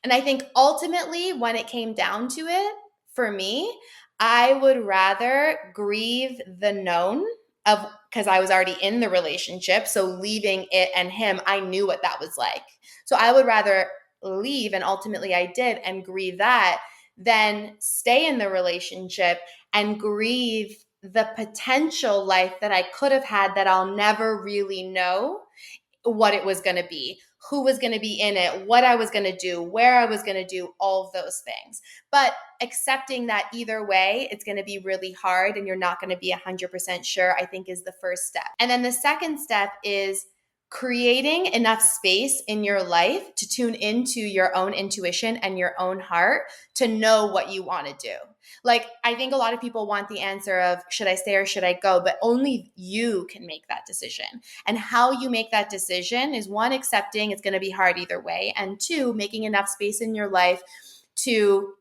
And I think ultimately, when it came down to it, for me, I would rather grieve the known of because I was already in the relationship. So leaving it and him, I knew what that was like. So I would rather leave, and ultimately I did, and grieve that than stay in the relationship and grieve the potential life that I could have had that I'll never really know what it was going to be, who was going to be in it, what I was going to do, where I was going to do, all of those things. But accepting that either way, it's going to be really hard and you're not going to be 100% sure, I think is the first step. And then the second step is creating enough space in your life to tune into your own intuition and your own heart to know what you want to do. Like, I think a lot of people want the answer of should I stay or should I go, but only you can make that decision. And how you make that decision is one, accepting it's going to be hard either way, and two, making enough space in your life to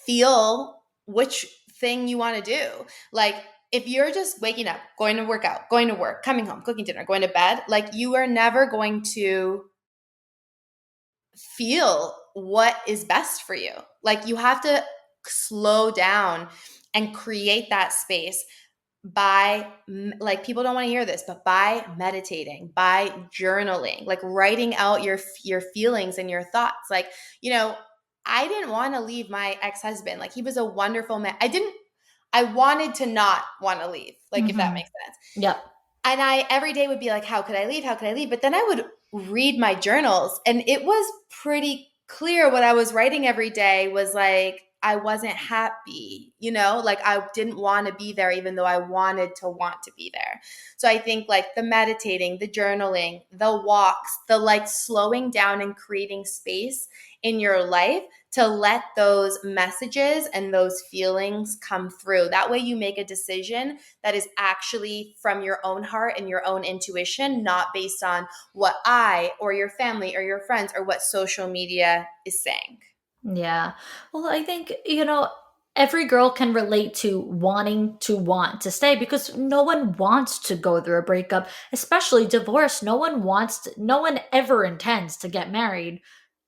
feel which thing you want to do. Like, if you're just waking up, going to work out, going to work, coming home, cooking dinner, going to bed, like you are never going to feel what is best for you. Like you have to slow down and create that space by, like, people don't want to hear this, but by meditating, by journaling, like writing out your feelings and your thoughts. Like, I didn't want to leave my ex-husband. Like, he was a wonderful man. I wanted to not want to leave, like, if that Hmm. makes sense. Yep. And I every day would be like, how could I leave? How could I leave? But then I would read my journals, and it was pretty clear what I was writing every day was like, I wasn't happy, like I didn't want to be there, even though I wanted to want to be there. So I think like the meditating, the journaling, the walks, the like slowing down and creating space in your life to let those messages and those feelings come through. That way you make a decision that is actually from your own heart and your own intuition, not based on what I or your family or your friends or what social media is saying. Yeah. Well, I think, every girl can relate to wanting to want to stay because no one wants to go through a breakup, especially divorce. No one ever intends to get married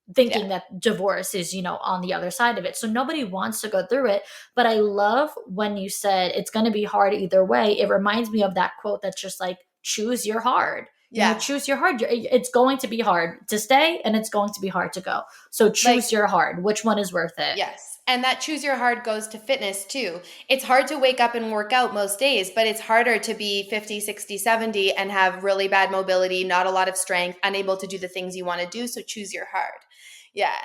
Yeah. thinking that divorce is, on the other side of it. So nobody wants to go through it. But I love when you said it's going to be hard either way. It reminds me of that quote that's just like, choose your hard. Yeah. Choose your hard. It's going to be hard to stay and it's going to be hard to go. So Like, choose your hard. Which one is worth it? yes. And that choose your hard goes to fitness too. It's hard to wake up and work out most days, but it's harder to be 50, 60, 70 and have really bad mobility, not a lot of strength, unable to do the things you want to do. So choose your hard. Yeah.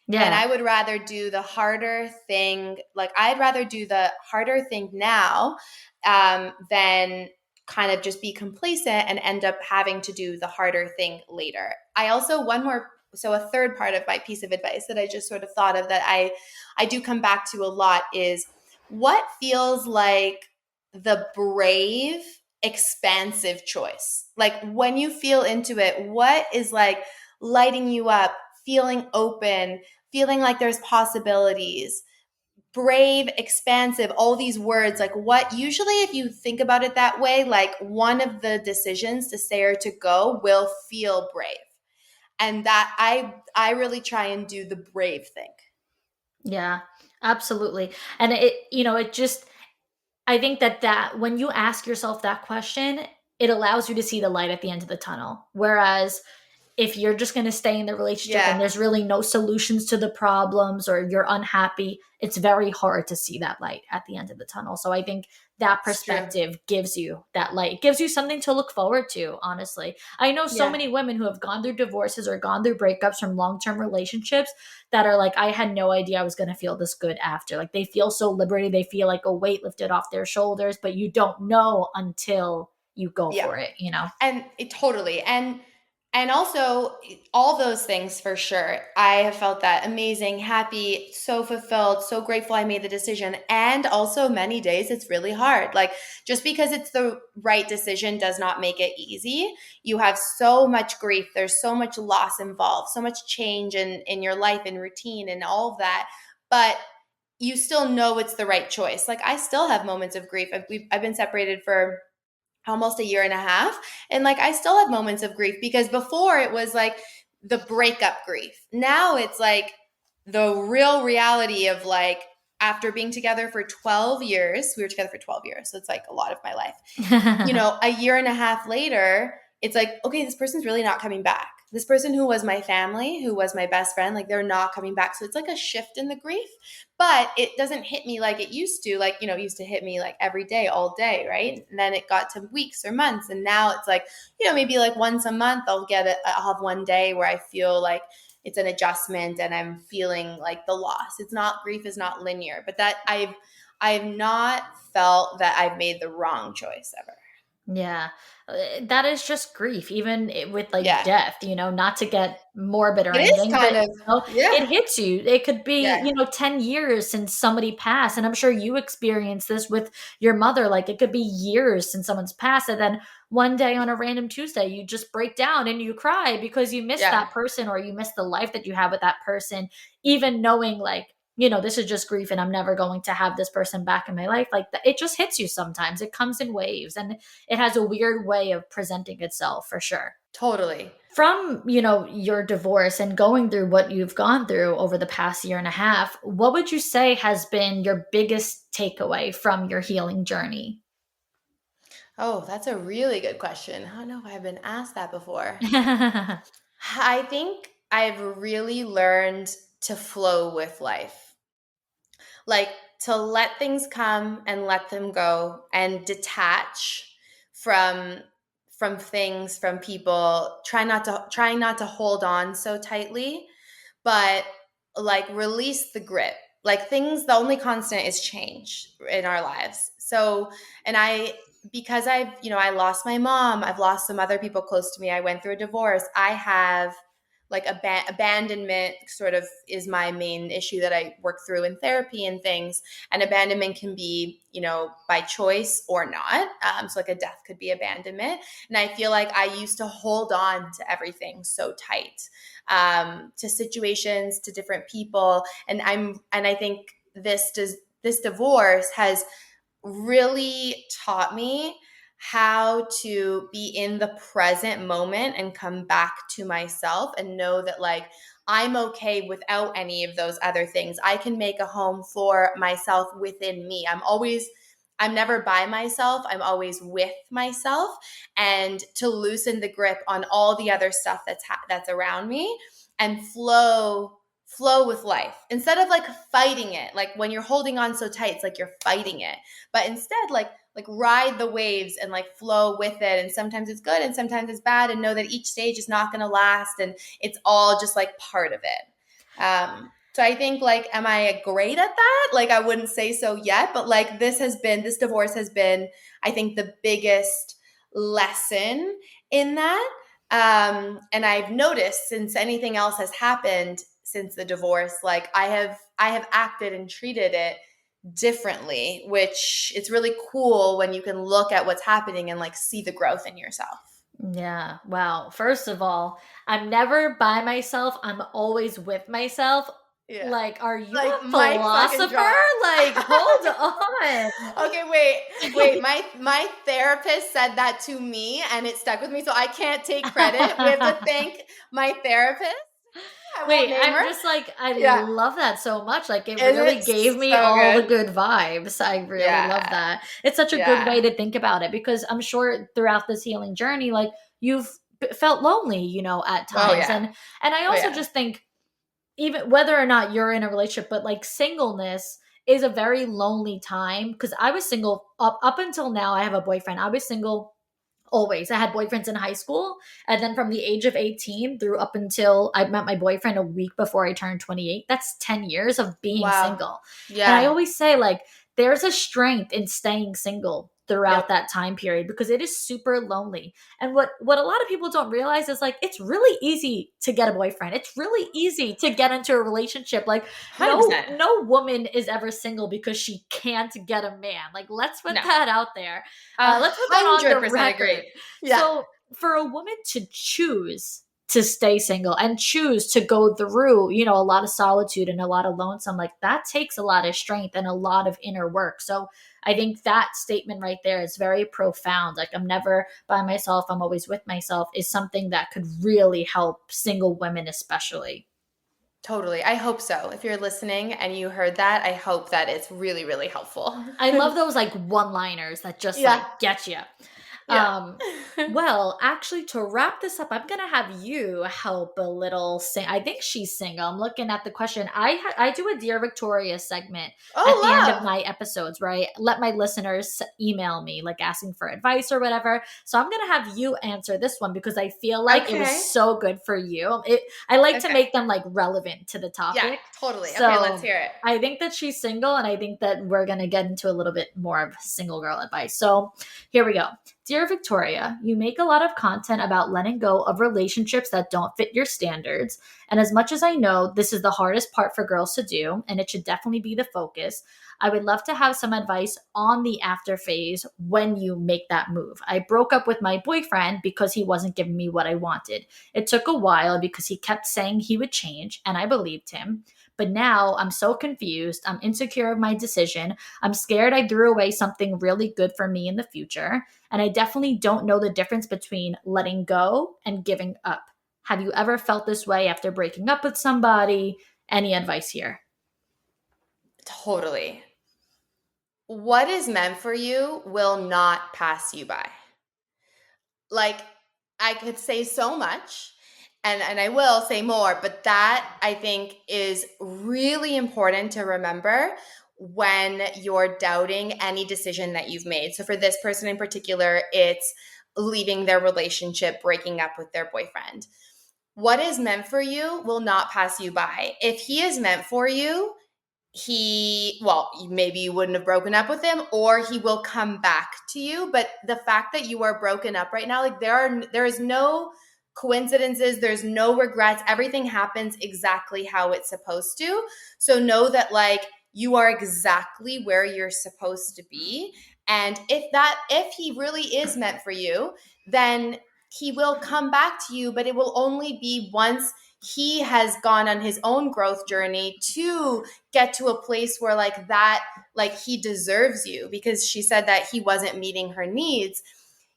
And Yeah. I would rather do the harder thing. Like, I'd rather do the harder thing now than kind of just be complacent and end up having to do the harder thing later. I also, one more, so a third part of my piece of advice that I just sort of thought of that I do come back to a lot is what feels like the brave, expansive choice. Like, when you feel into it, what is like lighting you up, feeling open, feeling like there's possibilities, brave, expansive, all these words. Like, what usually, if you think about it that way, like one of the decisions to stay or to go will feel brave. And that I really try and do the brave thing. Yeah, absolutely. And it just, I think that when you ask yourself that question, it allows you to see the light at the end of the tunnel. Whereas if you're just going to stay in the relationship and Yeah. there's really no solutions to the problems or you're unhappy, it's very hard to see that light at the end of the tunnel. So I think that It's true. perspective gives you that light. It gives you something to look forward to, honestly. I know so Yeah. many women who have gone through divorces or gone through breakups from long-term relationships that are like, I had no idea I was going to feel this good after. Like, they feel so liberated. They feel like a weight lifted off their shoulders, but you don't know until you go Yeah. for it, you know? And it totally. And also all those things for sure. I have felt that amazing, happy, so fulfilled, so grateful I made the decision. And also many days it's really hard. Like, just because it's the right decision does not make it easy. You have so much grief, there's so much loss involved, so much change in your life and routine and all of that. But you still know it's the right choice. Like, I still have moments of grief. I've been separated for almost a year and a half. And like, I still have moments of grief because before it was like the breakup grief. Now it's like the real reality of like, after being together for 12 years, we were together for 12 years. So it's like a lot of my life. A year and a half later, it's like, okay, this person's really not coming back. This person who was my family, who was my best friend, like, they're not coming back. So it's like a shift in the grief, but it doesn't hit me like it used to. Like, it used to hit me like every day, all day, right? And then it got to weeks or months. And now it's like, maybe like once a month I'll have one day where I feel like it's an adjustment and I'm feeling like the loss. It's not, grief is not linear, but that I've not felt that I've made the wrong choice ever. Yeah. That is just grief, even with like Yeah. death, not to get morbid or It is anything, but kind of, it yeah, hits you. It could be, yeah, 10 years since somebody passed. And I'm sure you experienced this with your mother. Like, it could be years since someone's passed. And then one day on a random Tuesday, you just break down and you cry because you miss yeah, that person or you miss the life that you have with that person, even knowing like, this is just grief and I'm never going to have this person back in my life. Like, it just hits you sometimes. It comes in waves and it has a weird way of presenting itself for sure. totally. From, your divorce and going through what you've gone through over the past year and a half, what would you say has been your biggest takeaway from your healing journey? Oh, that's a really good question. I don't know if I've been asked that before. I think I've really learned to flow with life. Like, to let things come and let them go and detach from things, from people, trying not to hold on so tightly, but like release the grip. Like, things, the only constant is change in our lives. So, and because I lost my mom, I've lost some other people close to me. I went through a divorce. I have like abandonment sort of is my main issue that I work through in therapy and things. And abandonment can be, by choice or not. So like a death could be abandonment. And I feel like I used to hold on to everything so tight, to situations, to different people. And I think this divorce has really taught me how to be in the present moment and come back to myself and know that, like, I'm okay without any of those other things. I can make a home for myself within me. I'm never by myself. I'm always with myself, and to loosen the grip on all the other stuff that's around me and flow with life instead of like fighting it. Like, when you're holding on so tight, it's like you're fighting it, but instead like ride the waves and like flow with it. And sometimes it's good and sometimes it's bad, and know that each stage is not going to last and it's all just like part of it. So I think like, am I great at that? Like, I wouldn't say so yet, but like this divorce has been, I think, the biggest lesson in that. And I've noticed since anything else has happened since the divorce, like I have acted and treated it differently, which it's really cool when you can look at what's happening and like see the growth in yourself. Yeah. Wow. First of all, I'm never by myself. I'm always with myself. Yeah. Like, are you Like a mic fucking philosopher? drop. Like, hold on. Okay, wait. My therapist said that to me, and it stuck with me. So I can't take credit. We have to thank my therapist. I won't Wait, name I'm her. just like, I Yeah, love that so much. Like, it isn't really it gave me so all the good? good vibes. I really love Yeah, that. It's such a good way yeah. to think about it because I'm sure throughout this healing journey, like, you've felt lonely, at Oh times. yeah, And I oh also yeah. just think, even whether or not you're in a relationship, but like singleness is a very lonely time because I was single up until now. I have a boyfriend. I was single always. I had boyfriends in high school. And then from the age of 18 through up until I met my boyfriend a week before I turned 28, that's 10 years of being Wow. single. And I Yeah. always say, like, there's a strength in staying single throughout Yep. that time period because it is super lonely. And what a lot of people don't realize is like it's really easy to get a boyfriend. It's really easy to get into a relationship. Like, 100%. no woman is ever single because she can't get a man. Like, let's put No. that out there. A Let's put that on hundred the percent agree. record. Yeah. So, for a woman to choose to stay single and choose to go through, a lot of solitude and a lot of lonesome, like that takes a lot of strength and a lot of inner work. So, I think that statement right there is very profound. Like, I'm never by myself, I'm always with myself, is something that could really help single women, especially. Totally. I hope so. If you're listening and you heard that, I hope that it's really, really helpful. I love those like one liners that just Yeah. like get you. Yeah. Um, well, actually, to wrap this up, I'm gonna have you help a little. I think she's single. I'm looking at the question. I do a Dear Victoria segment at the Oh, end of love. my episodes where I let my listeners email me, like asking for advice or whatever. So I'm gonna have you answer this one because I feel like it was Okay. so good for you. I like to Okay. make them like relevant to the Yeah, topic. totally. Okay, let's So hear it. I think that she's single, and I think that we're gonna get into a little bit more of single girl advice. So here we go. Dear Victoria, you make a lot of content about letting go of relationships that don't fit your standards. And as much as I know this is the hardest part for girls to do, and it should definitely be the focus, I would love to have some advice on the after phase when you make that move. I broke up with my boyfriend because he wasn't giving me what I wanted. It took a while because he kept saying he would change, and I believed him. But now I'm so confused. I'm insecure of my decision. I'm scared I threw away something really good for me in the future. And I definitely don't know the difference between letting go and giving up. Have you ever felt this way after breaking up with somebody? Any advice here? Totally. What is meant for you will not pass you by. Like, I could say so much, and I will say more, but that I think is really important to remember when you're doubting any decision that you've made. So for this person in particular, it's leaving their relationship, breaking up with their boyfriend. What is meant for you will not pass you by. If he is meant for you, maybe you wouldn't have broken up with him, or he will come back to you. But the fact that you are broken up right now, like there is no coincidences, there's no regrets. Everything happens exactly how it's supposed to. So know that like you are exactly where you're supposed to be. And if he really is meant for you, then he will come back to you, but it will only be once he has gone on his own growth journey to get to a place where like he deserves you, because she said that he wasn't meeting her needs.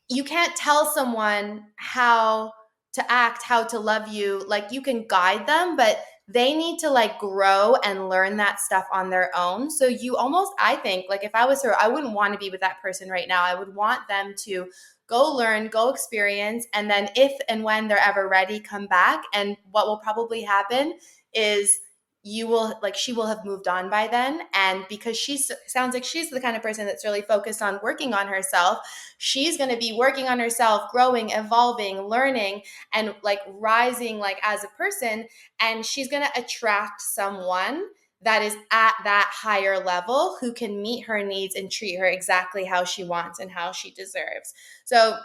You can't tell someone how to act, how to love you. Like, you can guide them, but they need to like grow and learn that stuff on their own. So you almost, I think, like if I was her, I wouldn't want to be with that person right now. I would want them to go learn, go experience, and then if and when they're ever ready, come back. And what will probably happen is she will have moved on by then. And because sounds like she's the kind of person that's really focused on working on herself, she's going to be working on herself, growing, evolving, learning, and like rising like as a person. And she's going to attract someone that is at that higher level who can meet her needs and treat her exactly how she wants and how she deserves. So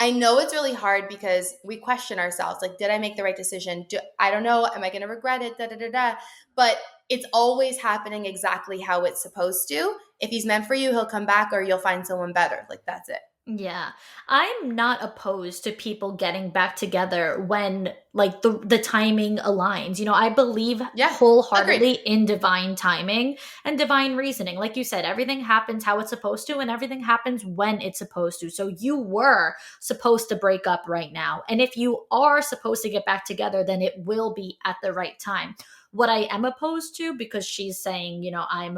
I know it's really hard because we question ourselves, like, did I make the right decision? I don't know. Am I going to regret it? Da, da, da, da. But it's always happening exactly how it's supposed to. If he's meant for you, he'll come back, or you'll find someone better. Like, that's it. Yeah. I'm not opposed to people getting back together when like the timing aligns. You know, I believe Yeah. wholeheartedly Agreed. in divine timing and divine reasoning. Like you said, everything happens how it's supposed to and everything happens when it's supposed to. So you were supposed to break up right now. And if you are supposed to get back together, then it will be at the right time. What I am opposed to, because she's saying, you know, I'm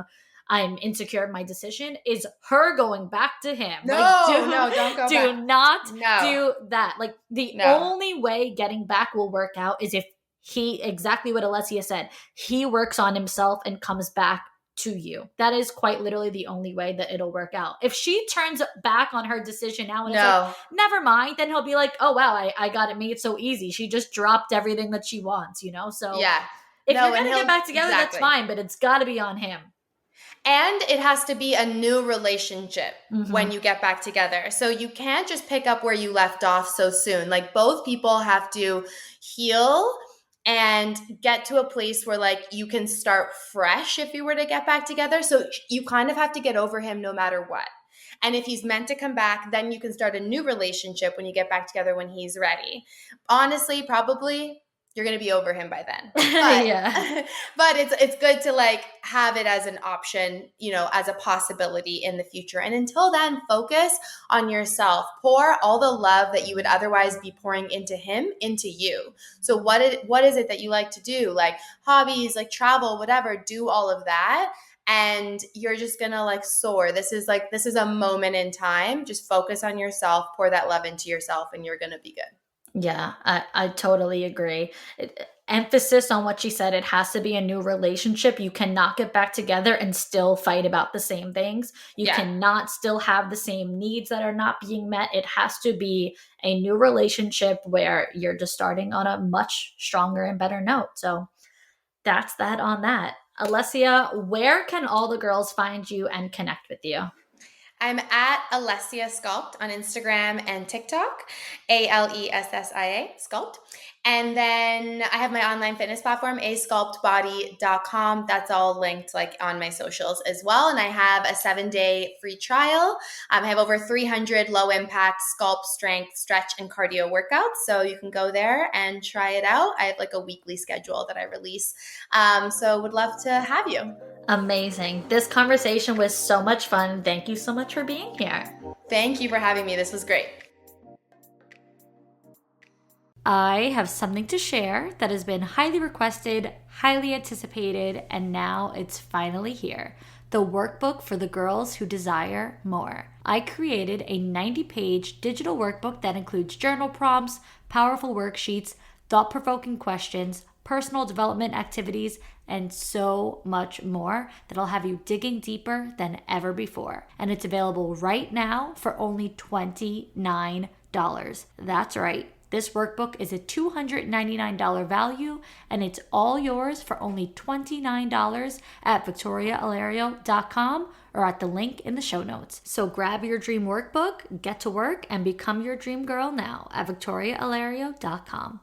insecure in my decision, is her going back to him. No, like, no, don't go back. Do not No. do that. Like the only way getting back will work out is if he, exactly what Alessia said, he works on himself and comes back to you. That is quite literally the only way that it'll work out. If she turns back on her decision now and is like, never mind, then he'll be like, oh wow, I got it made so easy. She just dropped everything that she wants, you know? So yeah. if you're going to get back together, that's fine, but it's got to be on him. And it has to be a new relationship when you get back together. So you can't just pick up where you left off so soon. Like both people have to heal and get to a place where like you can start fresh if you were to get back together. So you kind of have to get over him no matter what. And if he's meant to come back, then you can start a new relationship when you get back together when he's ready. Honestly, probably you're going to be over him by then. But, yeah. But it's good to like have it as an option, you know, as a possibility in the future. And until then, focus on yourself. Pour all the love that you would otherwise be pouring into him, into you. So what is it that you like to do? Like hobbies, like travel, whatever, do all of that. And you're just going to like soar. This is a moment in time. Just focus on yourself, pour that love into yourself, and you're going to be good. Yeah, I totally agree. Emphasis on what she said. It has to be a new relationship. You cannot get back together and still fight about the same things. You cannot still have the same needs that are not being met. It has to be a new relationship where you're just starting on a much stronger and better note. So that's that on that. Alessia, where can all the girls find you and connect with you? I'm at Alessia Sculpt on Instagram and TikTok, Alessia Sculpt. And then I have my online fitness platform, asculptbody.com. That's all linked like on my socials as well. And I have a 7-day free trial. I have over 300 low impact sculpt, strength, stretch, and cardio workouts. So you can go there and try it out. I have like a weekly schedule that I release. So would love to have you. Amazing. This conversation was so much fun. Thank you so much for being here. Thank you for having me. This was great. I have something to share that has been highly requested, highly anticipated, and now it's finally here. The workbook for the girls who desire more. I created a 90-page digital workbook that includes journal prompts, powerful worksheets, thought-provoking questions, personal development activities, and so much more that'll have you digging deeper than ever before. And it's available right now for only $29. That's right. This workbook is a $299 value, and it's all yours for only $29 at victoriaalario.com or at the link in the show notes. So grab your dream workbook, get to work, and become your dream girl now at victoriaalario.com.